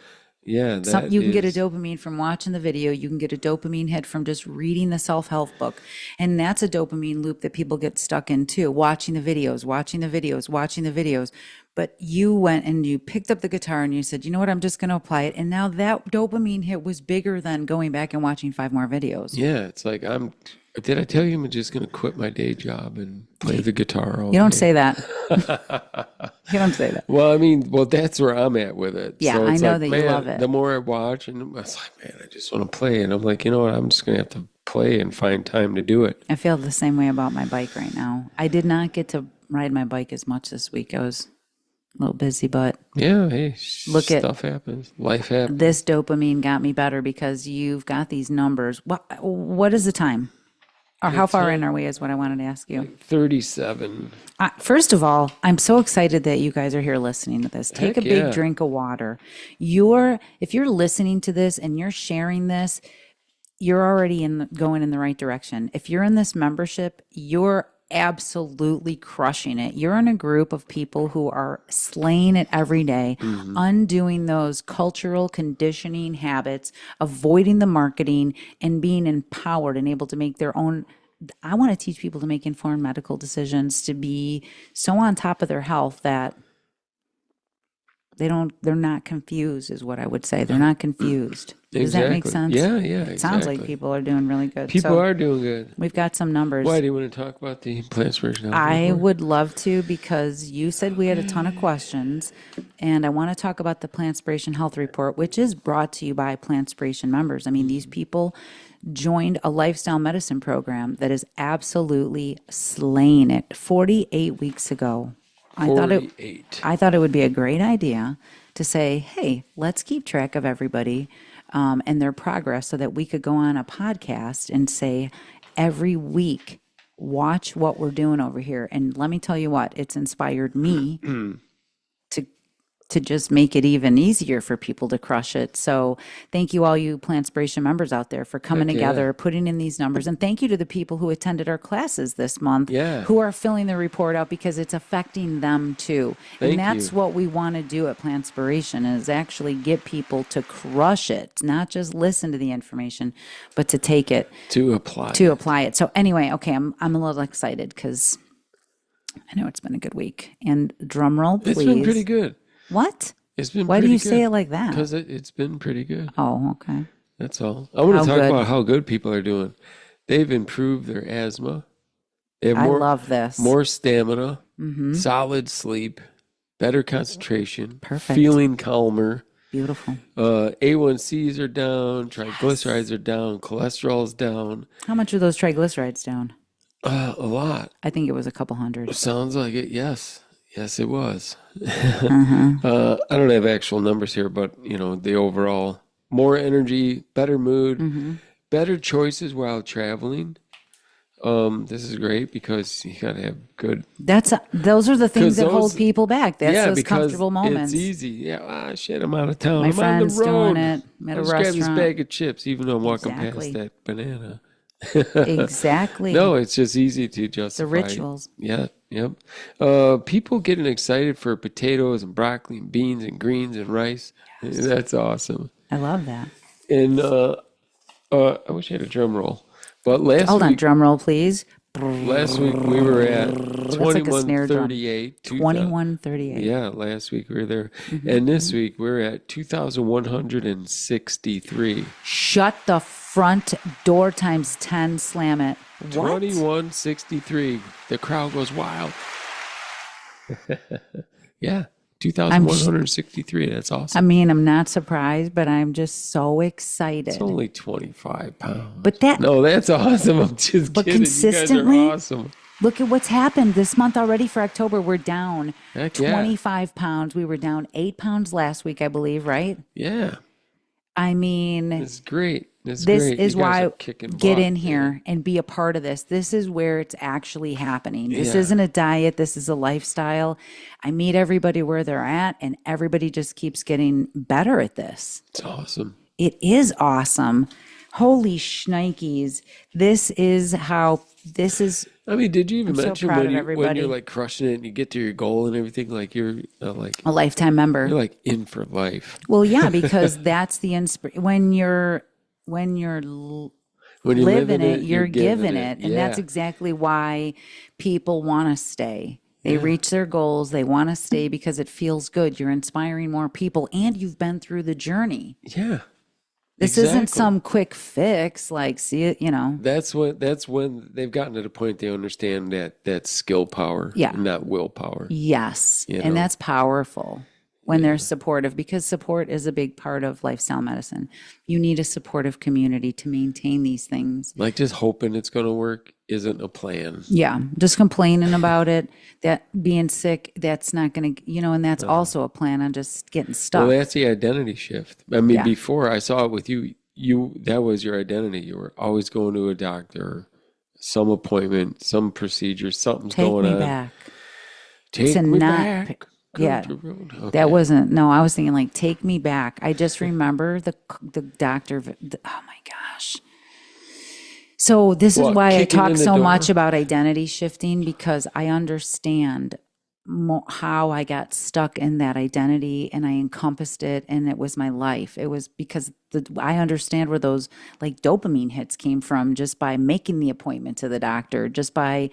Yeah, You can get a dopamine from watching the video. You can get a dopamine hit from just reading the self-help book. And that's a dopamine loop that people get stuck in too, watching the videos, watching the videos, watching the videos. But you went and you picked up the guitar and you said, you know what, I'm just going to apply it. And now that dopamine hit was bigger than going back and watching 5 more videos. Yeah, it's like did I tell you I'm just going to quit my day job and play the guitar all You don't day? say that. You don't say that. Well, I mean, that's where I'm at with it. Yeah, So I it's know like, that you man, love it. The more I watch, and I was like, man, I just want to play. And I'm like, you know what? I'm just going to have to play and find time to do it. I feel the same way about my bike right now. I did not get to ride my bike as much this week. I was a little busy, but Yeah, hey, Stuff happens. Life happens. this dopamine got me better because you've got these numbers. What is the time? Or how far in are we is what I wanted to ask you. 37. First of all, I'm so excited that you guys are here listening to this. Take Heck a big yeah. drink of water. If you're listening to this and you're sharing this, you're already going in the right direction. If you're in this membership, you're absolutely crushing it. You're in a group of people who are slaying it every day, undoing those cultural conditioning habits, avoiding the marketing, and being empowered and able to make their own. I want to teach people to make informed medical decisions, to be so on top of their health that they're not confused, is what I would say. They're not confused. Does that make sense? Yeah, yeah, It sounds like people are doing really good. People are doing good. We've got some numbers. Why do you want to talk about the Plantspiration? I would love to, because you said we had a ton of questions, and I want to talk about the Plantspiration Health Report, which is brought to you by Plantspiration members. I mean, these people joined a lifestyle medicine program that is absolutely slaying it 48 weeks ago. I thought it would be a great idea to say, hey, let's keep track of everybody and their progress, so that we could go on a podcast and say every week, watch what we're doing over here. And let me tell you what, it's inspired me to just make it even easier for people to crush it. So thank you, all you Plantspiration members out there, for coming together, putting in these numbers. And thank you to the people who attended our classes this month, who are filling the report out, because it's affecting them too. And that's what we want to do at Plantspiration, is actually get people to crush it, not just listen to the information, but to take it, to apply it. So anyway, okay, I'm a little excited because I know it's been a good week. And drum roll, please. It's been pretty good. What? It's been Why do pretty you good. say it like that? Because it's been pretty good. Oh, okay. That's all. I want How to talk good? about how good people are doing. They've improved their asthma. They have I love this. more stamina, Mm-hmm. solid sleep, better concentration, Perfect. feeling calmer. Beautiful. A1Cs are down, triglycerides are down, cholesterol's down. How much are those triglycerides down? A lot. I think it was a couple hundred. Sounds like it. Yes. Yes, it was. Mm-hmm. I don't have actual numbers here, but the overall more energy, better mood, Mm-hmm. better choices while traveling. This is great because you gotta have good. Those are the things 'Cause that hold those- people back. That's Yeah, those because comfortable moments. it's easy. Yeah, shit, I'm out of town. My I'm on the friend's road. doing it. I'm at a Let's grab this restaurant. bag of chips, even though I'm walking Exactly. past that banana. Exactly. No, it's just easy to The justify. rituals. Yeah, yep. People getting excited for potatoes and broccoli and beans and greens and rice. That's awesome. I love that. And I wish I had a drum roll. But Hold on, drum roll, please. last week we were at That's like a snare drum. 2138. 2138. Yeah, last week we were there. And this week we're at 2,163. Shut the front door times 10. Slam it. What? 2163. The crowd goes wild. Yeah, 2,163. That's awesome. I mean, I'm not surprised, but I'm just so excited. It's only 25 pounds. But No, that's awesome. I'm just But kidding. consistently, You guys are awesome. look at what's happened this month already for October. We're down Heck yeah. 25 pounds. We were down 8 pounds last week, I believe, right? Yeah, I mean, it's great. It's this great. is You guys why are kicking get butt, in man. here and be a part of this. This is where it's actually happening. This Yeah. isn't a diet. This is a lifestyle. I meet everybody where they're at, and everybody just keeps getting better at this. It's awesome. It is awesome. Holy shnikes. This is. I mean, did you even I'm so mention proud when of when everybody. you're like crushing it and you get to your goal and everything, like you're like A lifetime member. you're like in for life. Well, yeah, because that's the when you're When you're living it, you're giving it. And that's Yeah. exactly why people want to stay. They reach their goals. They want to stay because it feels good. You're inspiring more people and you've been through the journey. Yeah. This isn't Exactly. some quick fix, like, see it, That's when they've gotten to the point they understand that skill power, Yeah. not willpower. Yes. You know? And that's powerful when they're supportive, because support is a big part of lifestyle medicine. You need a supportive community to maintain these things. Like just hoping it's going to work isn't a plan. Yeah, just complaining about it, that being sick, that's not going to, and that's also a plan on just getting stuck. Well, that's the identity shift. I mean, Yeah. before I saw it with you, that was your identity. You were always going to a doctor, some appointment, some procedure, something's Take going me on. back. Take To me not back. pick- yeah. Country road. Okay. That wasn't, no, I was thinking like, take me back. I just remember the doctor, oh my gosh. So this is What, why I kicking talk in the so door? much about identity shifting, because I understand how I got stuck in that identity and I encompassed it and it was my life. It was because I understand where those like dopamine hits came from just by making the appointment to the doctor, just by,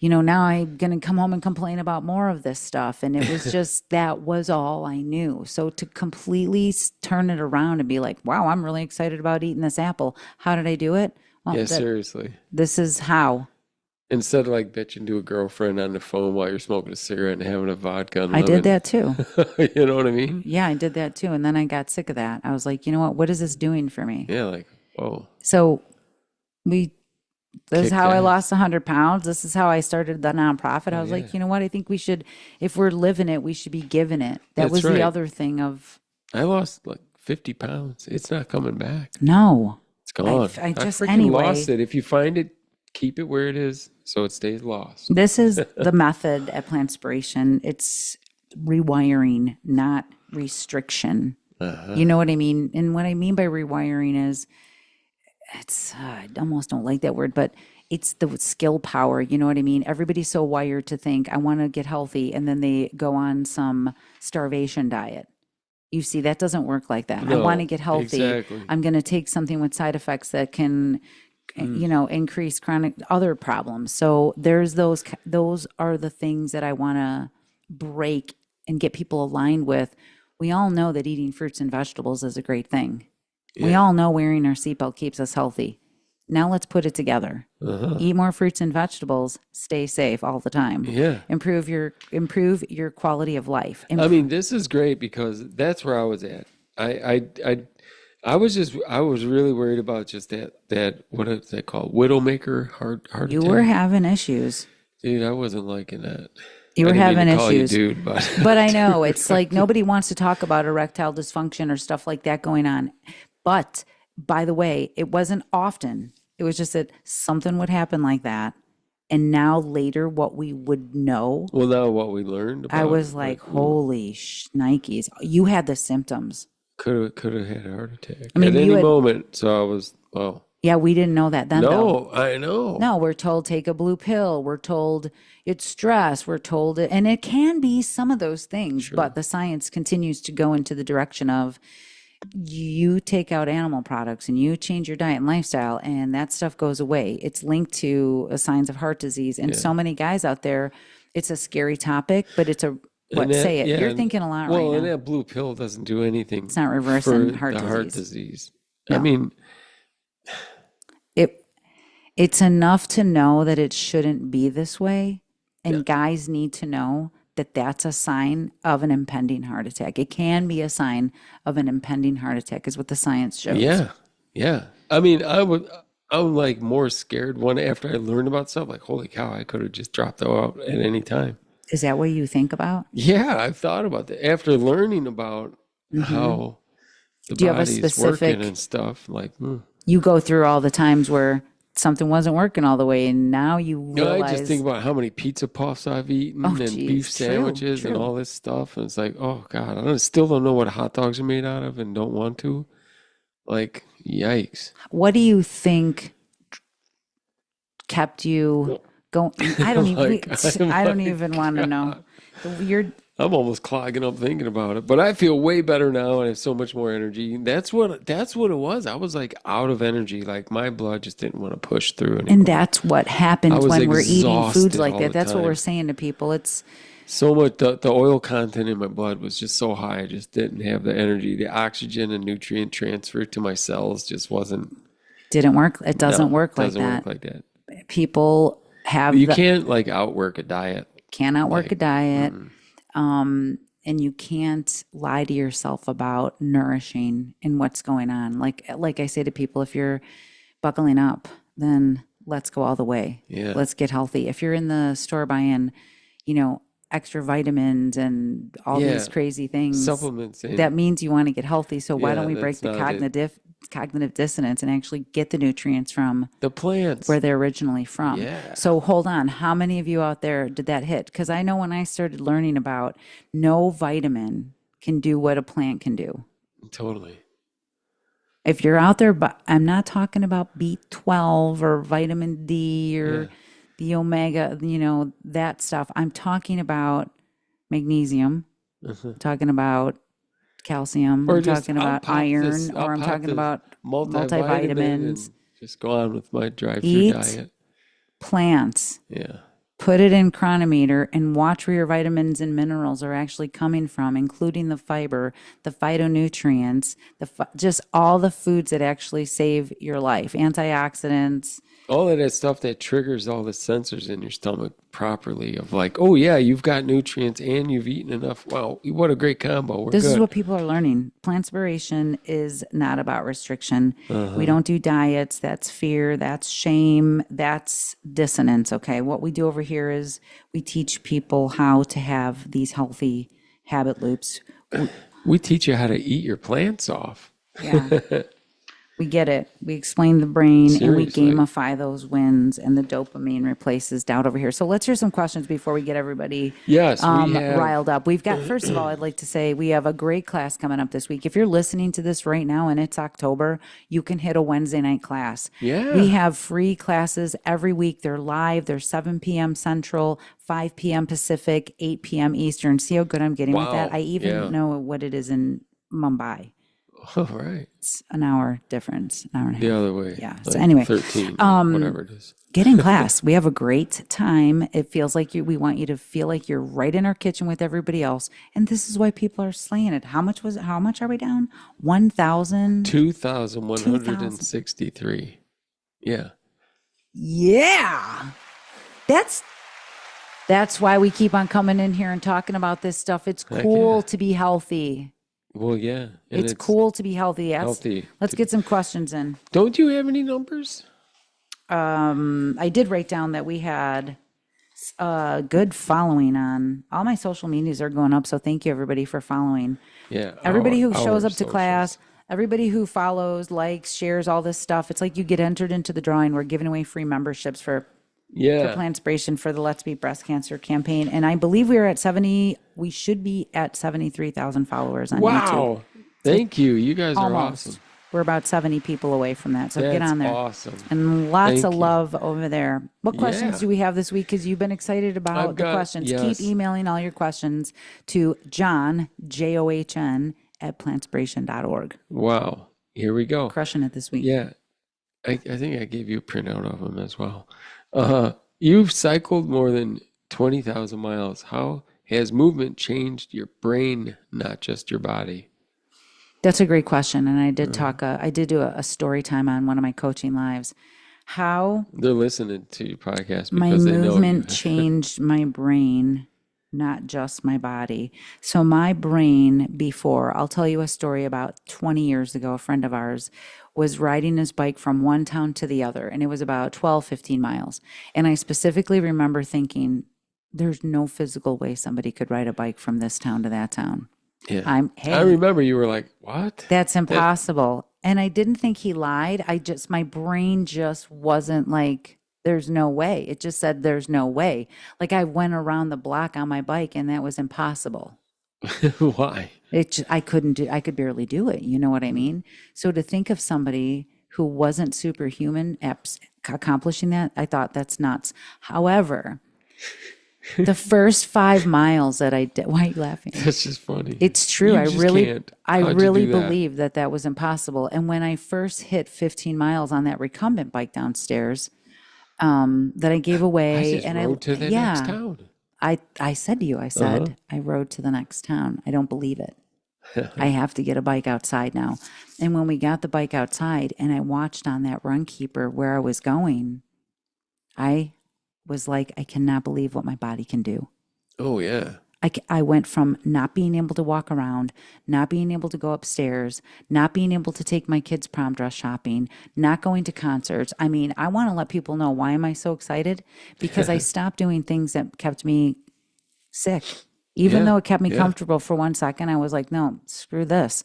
now I'm going to come home and complain about more of this stuff. And it was just, that was all I knew. So to completely turn it around and be like, wow, I'm really excited about eating this apple. How did I do it? Well, Yeah, seriously. this is how. Instead of like bitching to a girlfriend on the phone while you're smoking a cigarette and having a vodka and I did that too. You know what I mean? Yeah, I did that too. And then I got sick of that. I was like, you know what is this doing for me? Yeah, like, whoa. So this is Kicked how I ass. lost 100 pounds. This is how I started the nonprofit. I was like, you know what? I think we should, if we're living it, we should be giving it. That That's was right. the other thing of, I lost like 50 pounds. It's not coming back. no. It's gone. I just, freaking anyway. lost it. If you find it, keep it where it is so it stays lost. This is the method at Plantspiration. It's rewiring, not restriction. You know what I mean? And what I mean by rewiring is, I almost don't like that word, but it's the skill power. You know what I mean? Everybody's so wired to think, I want to get healthy, and then they go on some starvation diet. You see, that doesn't work like that. I No, want to get healthy. exactly. I'm going to take something with side effects that can, increase chronic other problems. So there's those are the things that I want to break and get people aligned with. We all know that eating fruits and vegetables is a great thing. We Yeah. all know wearing our seatbelt keeps us healthy. Now let's put it together. Uh-huh. Eat more fruits and vegetables, stay safe all the time. Yeah. Improve your quality of life. I mean, this is great because that's where I was at. I was really worried about just that what is that called? Widowmaker heart You were attack. having issues. Dude, I wasn't liking that. You I were didn't mean having to call you issues. dude, but But I know it's like nobody wants to talk about erectile dysfunction or stuff like that going on. But by the way, it wasn't often. It was just that something would happen like that. And now later, what we would know, well, now what we learned I about was it, like, holy shnikes, you had the symptoms. could have had a heart attack I mean, at you any had, moment. So I was, well, yeah, we didn't know that then though. no, I know. No, we're told take a blue pill. We're told it's stress. We're told it, and it can be some of those things, Sure. but the science continues to go into the direction of you take out animal products and you change your diet and lifestyle, and that stuff goes away. It's linked to signs of heart disease. And Yeah. so many guys out there, it's a scary topic, but it's a, And what, that, say it. yeah, You're and- thinking a lot well, right and now. that blue pill doesn't do anything It's not for reversing the heart heart disease. disease. I No. mean, It it's enough to know that it shouldn't be this way, and guys need to know that that's a sign of an impending heart attack. It can be a sign of an impending heart attack, is what the science shows. yeah, yeah. I mean, I'm like more scared one after I learned about stuff. Like, holy cow, I could have just dropped out at any time. Is that what you think about? Yeah, I've thought about that after learning about how the Do you have a body's working specific? and stuff. Like, You go through all the times where something wasn't working all the way, and now you you know, I realize, just think about how many pizza puffs I've eaten oh, and geez, beef sandwiches and true. all this stuff, and it's like, oh God, still don't know what hot dogs are made out of, and don't want to. Like, yikes! What do you think kept you going? I don't even. I'm I don't like, even want to know. You're I'm almost clogging up thinking about it, but I feel way better now and I have so much more energy. That's what it was. I was like out of energy, like my blood just didn't want to push through anymore. And that's what I happens was when we're eating foods exhausted like all that. the That's what we're time. saying to people. It's So much the oil content in my blood was just so high. I just didn't have the energy. The oxygen and nutrient transfer to my cells just wasn't. didn't work. It doesn't No, work like doesn't that. work like that. People have You can't like outwork a diet. cannot work a Like, diet. And you can't lie to yourself about nourishing and what's going on. Like I say to people, if you're buckling up, then let's go all the way. Yeah. Let's get healthy. If you're in the store buying, extra vitamins and all Yeah. these crazy things, Supplements and that means you want to get healthy. So why yeah, don't we break that's the not it. cognitive dissonance and actually get the nutrients from The plants. where they're originally from? Yeah. So hold on, how many of you out there did that hit? Because I know when I started learning about no vitamin can do what a plant can do. Totally. If you're out there, but I'm not talking about B12 or vitamin D or Yeah. the omega, that stuff. I'm talking about magnesium, I'm talking about calcium, Or I'm just talking I'll about pop iron, this, I'll or I'm pop talking this about multivitamin and multivitamins. just go on with my drive-through Eat diet. plants. Yeah. Put it in chronometer and watch where your vitamins and minerals are actually coming from, including the fiber, the phytonutrients, just all the foods that actually save your life, antioxidants. All of that stuff that triggers all the sensors in your stomach properly of like, oh yeah, you've got nutrients and you've eaten enough. Wow, what a great combo. We're This is good. what people are learning. Plantspiration is not about restriction. Uh-huh. We don't do diets. That's fear. That's shame. That's dissonance. Okay. What we do over here is we teach people how to have these healthy habit loops. We teach you how to eat your plants off. Yeah. We get it. We explain the brain and we Seriously. gamify those wins, and the dopamine replaces doubt over here. So let's hear some questions before we get everybody Yes, we have. riled up. We've got, first of all, I'd like to say we have a great class coming up this week. If you're listening to this right now and it's October, you can hit a Wednesday night class. Yeah. We have free classes every week. They're live. They're 7 p.m. Central, 5 p.m. Pacific, 8 p.m. Eastern. See how good I'm getting with Wow. that? I even Yeah. know what it is in Mumbai. All right. It's an hour difference, an hour and a The half. other way. Yeah. Like So anyway, 13, whatever it is. get in class. We have a great time. It feels like we want you to feel like you're right in our kitchen with everybody else. And this is why people are slaying it. How much are we down? 1,000? 2,163. Yeah. Yeah. That's why we keep on coming in here and talking about this stuff. It's Heck cool yeah. to be healthy. Well, yeah. And It's cool to be healthy. healthy. Let's get some questions in. Don't you have any numbers? I did write down that we had a good following on all my social medias are going up. So thank you everybody for following. Yeah. Everybody who our shows up to socials. class, everybody who follows, likes, shares all this stuff. It's like you get entered into the drawing. We're giving away free memberships for Yeah. Plantspiration for the Let's Beat Breast Cancer campaign. And I believe we should be at 73,000 followers on YouTube. Wow. Thank you. You guys are Almost. awesome. We're about 70 people away from that. So get That's on there. awesome. And lots Thank of you. love over there. What questions Yeah. do we have this week? Because you've been excited about I've the got- questions. yes. Keep emailing all your questions to John, JOHN, at plantspiration.org. Wow. Here we go. Crushing it this week. Yeah. I think I gave you a printout of them as well. You've cycled more than 20,000 miles. How has movement changed your brain, not just your body? That's a great question. And I did I did do a story time on one of my coaching lives. How They're listening to your podcast my because they know movement you. changed my brain, not just my body. So my brain before, I'll tell you a story about 20 years ago, a friend of ours was riding his bike from one town to the other, and it was about 12, 15 miles. And I specifically remember thinking, there's no physical way somebody could ride a bike from this town to that town. Yeah. I I remember you were like, what? That's impossible. And I didn't think he lied. My brain just wasn't like, there's no way. It just said, there's no way. Like I went around the block on my bike and that was impossible. Why? I could barely do it. You know what I mean? So to think of somebody who wasn't superhuman accomplishing that, I thought that's nuts. However, the first 5 miles that I did, why are you laughing? That's just funny. It's true. You I just really can't. I How'd you really do that? believed that was impossible. And when I first hit 15 miles on that recumbent bike downstairs, that I gave I away, just and rode to the next town. I said to you, I said, I rode to the next town. I don't believe it. I have to get a bike outside now. And when we got the bike outside and I watched on that run keeper where I was going, I was like, I cannot believe what my body can do. Oh, yeah. I went from not being able to walk around, not being able to go upstairs, not being able to take my kids' prom dress shopping, not going to concerts. I mean, I want to let people know, why am I so excited? Because I stopped doing things that kept me sick. Even Yeah, though it kept me yeah. comfortable for 1 second, I was like, no, screw this.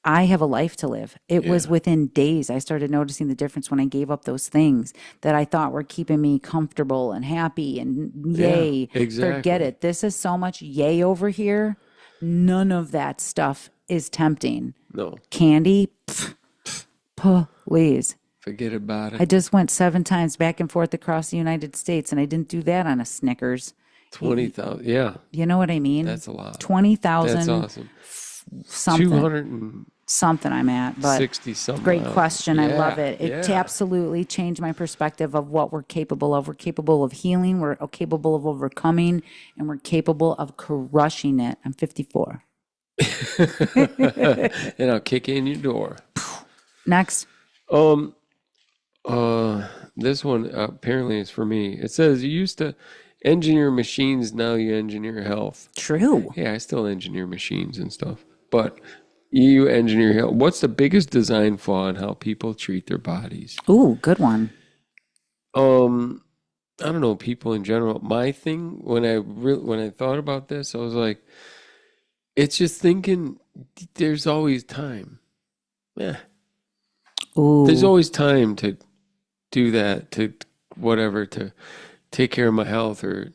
I have a life to live. It was within days I started noticing the difference when I gave up those things that I thought were keeping me comfortable and happy and yay. exactly. Forget it. This is so much yay over here. None of that stuff is tempting. No, Candy, please. forget about it. I just went 7 times back and forth across the United States, and I didn't do that on a Snickers. 20,000. Yeah, You know what I mean? that's a lot. 20,000 That's awesome. something. 260 Something I'm at, but something. great miles. question. I Yeah, love it. It yeah. absolutely changed my perspective of what we're capable of. We're capable of healing. We're capable of overcoming, and we're capable of crushing it. I'm 54. And I'll kick in your door. Next. This one apparently is for me. It says you used to engineer machines, now you engineer health. True. Yeah, I still engineer machines and stuff, but you engineer health. What's the biggest design flaw in how people treat their bodies? Ooh, good one. I don't know, people in general. My thing when I thought about this, I was like, it's just thinking there's always time. Yeah. Ooh. There's always time to do that, to whatever, to take care of my health, or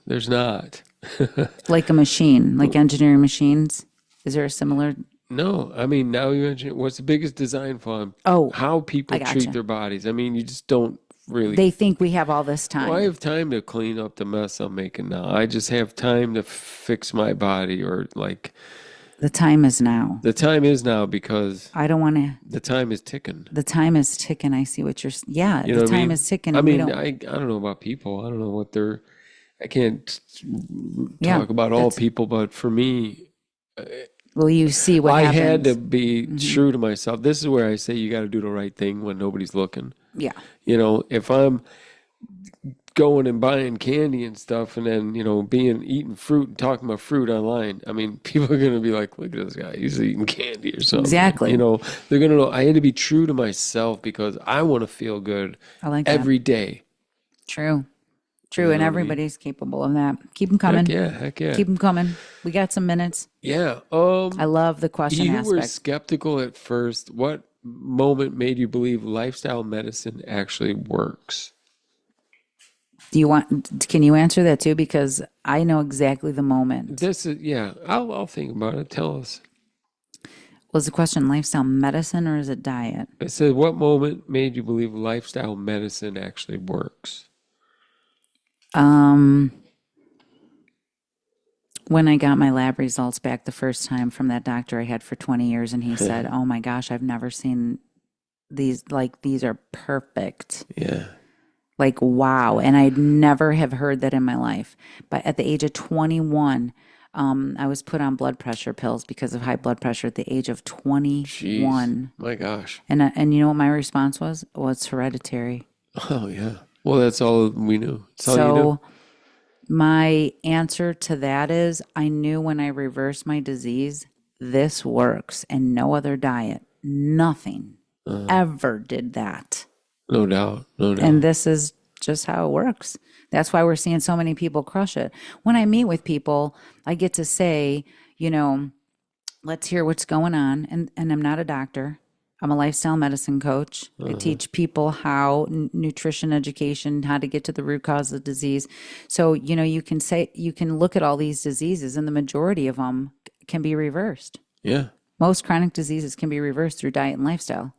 there's not. Like a machine, like engineering machines. Is there a similar? No, I mean, now you mentioned what's the biggest design flaw? Oh, How people I gotcha. treat their bodies. I mean, you just don't really. They think we have all this time. Well, I have time to clean up the mess I'm making now. I just have time to fix my body, or like, The time is now. The time is now because I don't want to. the time is ticking. The time is ticking. I see what you're. Yeah, You know the what I time mean? is ticking. I And we mean, don't. I don't know about people. I don't know what they're. I can't Yeah, talk about all that's. people, but for me, Well, you see what I had to happens. be true to myself. This is where I say you got to do the right thing when nobody's looking. Yeah. You know, if I'm going and buying candy and stuff and then, eating fruit and talking about fruit online, I mean, people are going to be like, look at this guy, he's eating candy or something. Exactly. They're going to know. I had to be true to myself because I want to feel good I like that. every day. True. True. You And know what I mean? everybody's capable of that. Keep them coming. Heck yeah. Keep them coming. We got some minutes. Yeah. I love the question You were aspect. skeptical at first. What moment made you believe lifestyle medicine actually works? Can you answer that too? Because I know exactly the moment. This is, yeah, I'll think about it. Tell us. Was the question lifestyle medicine or is it diet? It said, what moment made you believe lifestyle medicine actually works? When I got my lab results back the first time from that doctor I had for 20 years, and he said, oh my gosh, I've never seen these, like, these are perfect. Yeah. Like, wow. And I'd never have heard that in my life. But at the age of 21, I was put on blood pressure pills because of high blood pressure at the age of 21. Jeez. My gosh. And you know what my response was? Well, it's hereditary. Oh, yeah. Well, that's all we knew. That's all you knew. So my answer to that is I knew when I reversed my disease, this works, and no other diet, nothing ever did that. No doubt. No doubt. And this is just how it works. That's why we're seeing so many people crush it. When I meet with people, I get to say, let's hear what's going on. And I'm not a doctor. I'm a lifestyle medicine coach. I teach people how nutrition education, how to get to the root cause of disease. So, you can look at all these diseases and the majority of them can be reversed. Yeah. Most chronic diseases can be reversed through diet and lifestyle.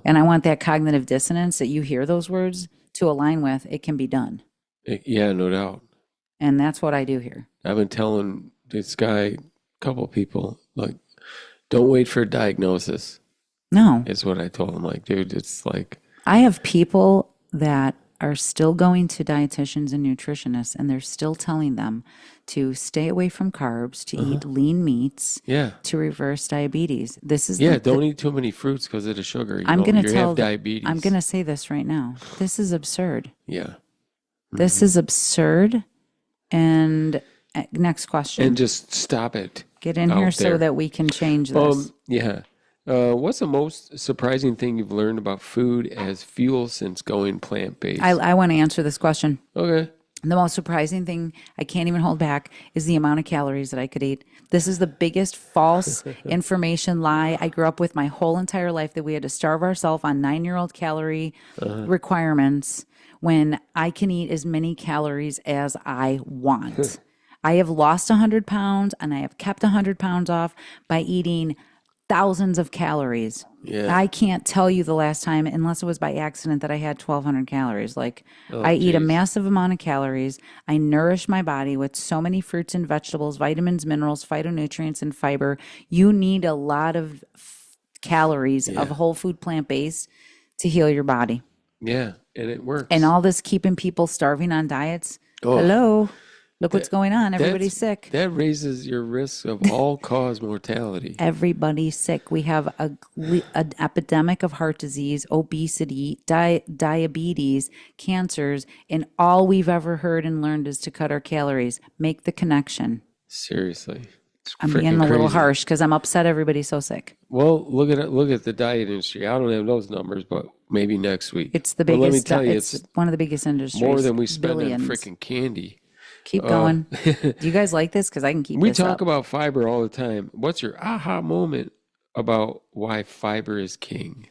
And I want that cognitive dissonance that you hear those words to align with. It can be done. Yeah, no doubt. And that's what I do here. I've been telling this guy, a couple of people, like, don't wait for a diagnosis. No. Is what I told him. Like, dude, it's like. I have people that are still going to dietitians and nutritionists, and they're still telling them to stay away from carbs, to eat lean meats, to reverse diabetes. This is don't eat too many fruits because of the sugar. I'm going to tell diabetes. I'm going to say this right now. This is absurd. Yeah. This is absurd. And next question. And just stop it. Get in here so that we can change this. Yeah. What's the most surprising thing you've learned about food as fuel since going plant-based? I want to answer this question. Okay. The most surprising thing, I can't even hold back, is the amount of calories that I could eat. This is the biggest false information lie I grew up with my whole entire life, that we had to starve ourselves on 9-year-old calorie requirements when I can eat as many calories as I want. I have lost 100 pounds and I have kept 100 pounds off by eating thousands of calories. Yeah. I can't tell you the last time, unless it was by accident, that I had 1,200 calories. Like, I eat a massive amount of calories. I nourish my body with so many fruits and vegetables, vitamins, minerals, phytonutrients, and fiber. You need a lot of calories of whole food plant-based to heal your body. Yeah, and it works. And all this keeping people starving on diets. Hello. Look what's going on. Everybody's sick. That raises your risk of all-cause mortality. Everybody's sick. We have an epidemic of heart disease, obesity, diabetes, cancers, and all we've ever heard and learned is to cut our calories. Make the connection. Seriously. I'm being a little harsh because I'm upset everybody's so sick. Well, look at the diet industry. I don't have those numbers, but maybe next week. It's the biggest. But let me tell you, it's one of the biggest industries. More than we spend Billions. on freaking candy. Keep going. Do you guys like this? Because I can keep We this talk up. about fiber all the time. What's your aha moment about why fiber is king?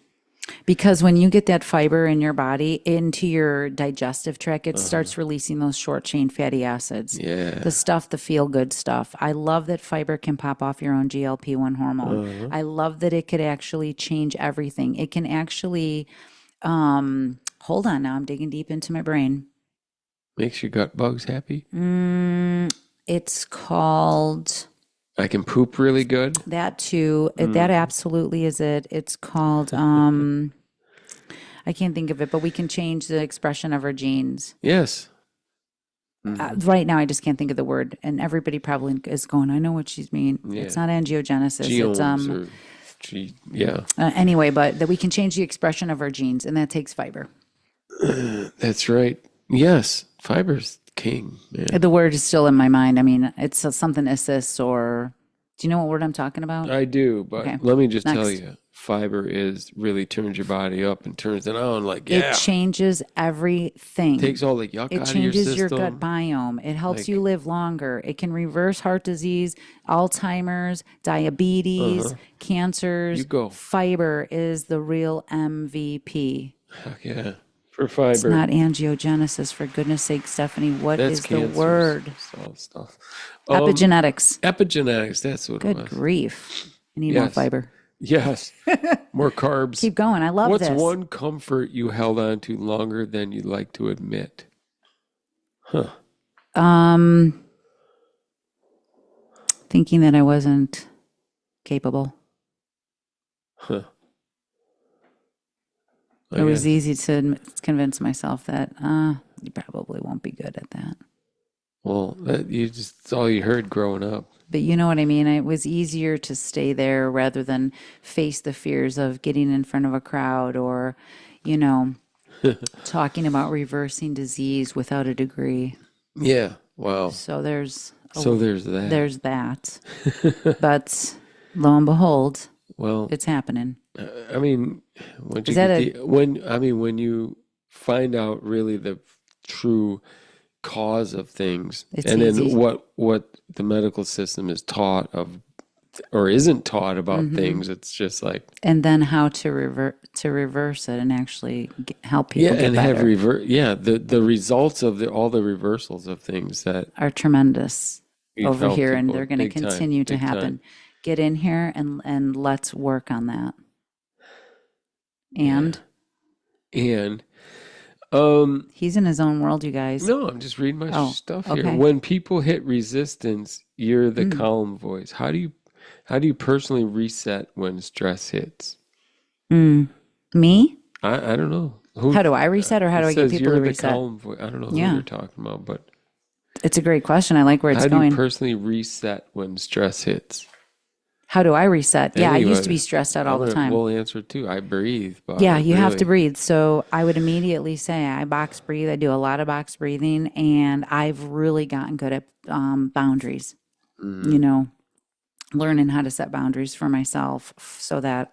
Because when you get that fiber in your body into your digestive tract, it starts releasing those short chain fatty acids. Yeah. The stuff, the feel good stuff. I love that fiber can pop off your own GLP-1 hormone. I love that it could actually change everything. It can actually, hold on now, I'm digging deep into my brain. Makes your gut bugs happy? It's called... I can poop really good. That too. That absolutely is it. It's called, I can't think of it, but we can change the expression of our genes. Yes. Right now, I just can't think of the word, and everybody probably is going, I know what she's mean. Yeah. It's not angiogenesis. Geomes It's, or yeah. anyway, but that we can change the expression of our genes, and that takes fiber. That's right. Yes. Fiber's king, man. The word is still in my mind. I mean, it's something assist or, do you know what word I'm talking about? I do, but Okay. let me just tell Next. you, fiber is really turns your body up and turns it on. Like, yeah, It changes everything. takes all the yuck It out of your changes your system. gut biome. It helps Like- you live longer. It can reverse heart disease, Alzheimer's, diabetes, cancers. You go. Fiber is the real MVP. Heck yeah, for fiber. It's not angiogenesis, for goodness sake, Stephanie. What That's is the cancers, word? all stuff. Epigenetics. Epigenetics. That's what it Good was. grief. I need more Yes. fiber. Yes, more carbs. Keep going. I love What's this. one comfort you held on to longer than you'd like to admit? Thinking that I wasn't capable. Huh. It was easy to convince myself that you probably won't be good at that. Well, it's all you heard growing up. But you know what I mean? It was easier to stay there rather than face the fears of getting in front of a crowd or, talking about reversing disease without a degree. Yeah. Wow. So there's that. There's that. But lo and behold, Well, it's happening. I mean, when you Is that get when you find out really the true cause of things, It's and easy. then what the medical system is taught of or isn't taught about things, it's just like And then how to reverse it and actually help people get and better have the results of all the reversals of things that are tremendous we've over helped here, and people they're going to big time, continue to big time. happen. Get in here and let's work on that. And And he's in his own world, you guys. no, I'm just reading my stuff here. okay. When people hit resistance, you're the calm voice. How do you personally reset when stress hits? Me? I don't know. How do I reset, or how do I get says people you're to the reset? calm voice. I don't know who Yeah. you're talking about, but It's a great question. I like where it's how do going. you personally reset when stress hits? How do I reset? Yeah, I used to be Anybody. stressed out all the time. We'll answer too. I breathe. But Yeah, you have to really, breathe. So I would immediately say I box breathe. I do a lot of box breathing, and I've really gotten good at boundaries. Learning how to set boundaries for myself so that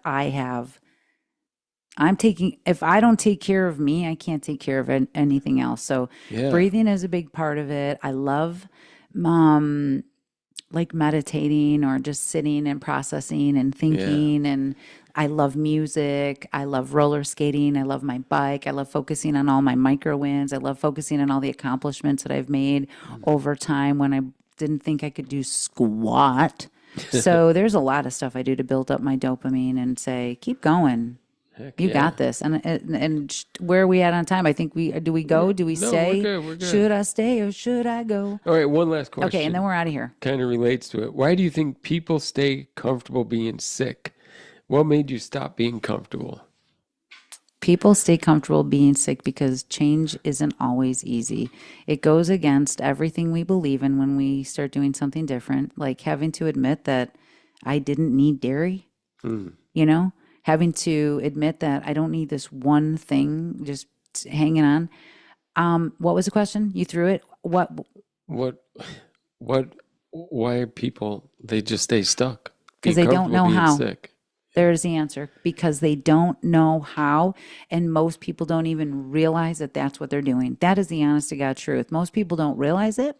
if I don't take care of me, I can't take care of anything else. So Yeah. breathing is a big part of it. I love like meditating or just sitting and processing and thinking. And I love music. I love roller skating. I love my bike. I love focusing on all my micro wins. I love focusing on all the accomplishments that I've made over time when I didn't think I could do squat. So there's a lot of stuff I do to build up my dopamine and say, keep going. Heck You yeah. got this. And where are we at on time? I think do we go? Do we No, stay? we're good. Should I stay or should I go? All right, one last question. Okay, and then we're out of here. Kind of relates to it. Why do you think people stay comfortable being sick? What made you stop being comfortable? People stay comfortable being sick because change isn't always easy. It goes against everything we believe in when we start doing something different, like having to admit that I didn't need dairy, having to admit that I don't need this one thing just hanging on. What was the question? You threw it. What? Why are people, they just stay stuck? 'Cause Being they don't comfortable know being how. sick. There's the answer. Because they don't know how, and most people don't even realize that that's what they're doing. That is the honest to God truth. Most people don't realize it,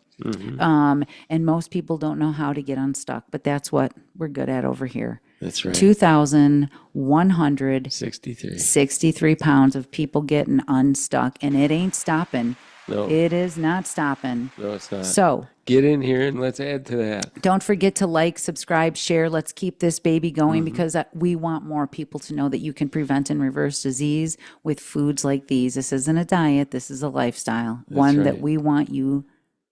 and most people don't know how to get unstuck. But that's what we're good at over here. That's right. 2,163 63. pounds of people getting unstuck, and it ain't stopping. No. It is not stopping. No, it's not. So Get in here and let's add to that. don't forget to like, subscribe, share. Let's keep this baby going because we want more people to know that you can prevent and reverse disease with foods like these. This isn't a diet. This is a lifestyle, one that right. we want you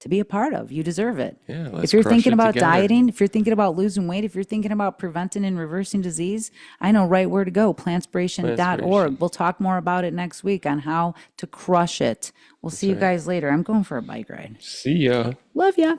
to be a part of. You deserve it. Yeah, If let's you're crush thinking it about together. dieting, if you're thinking about losing weight, if you're thinking about preventing and reversing disease, I know right where to go, plantspiration.org. Plantspiration. We'll talk more about it next week on how to crush it. We'll see That's you right. guys later. I'm going for a bike ride. See ya. Love ya.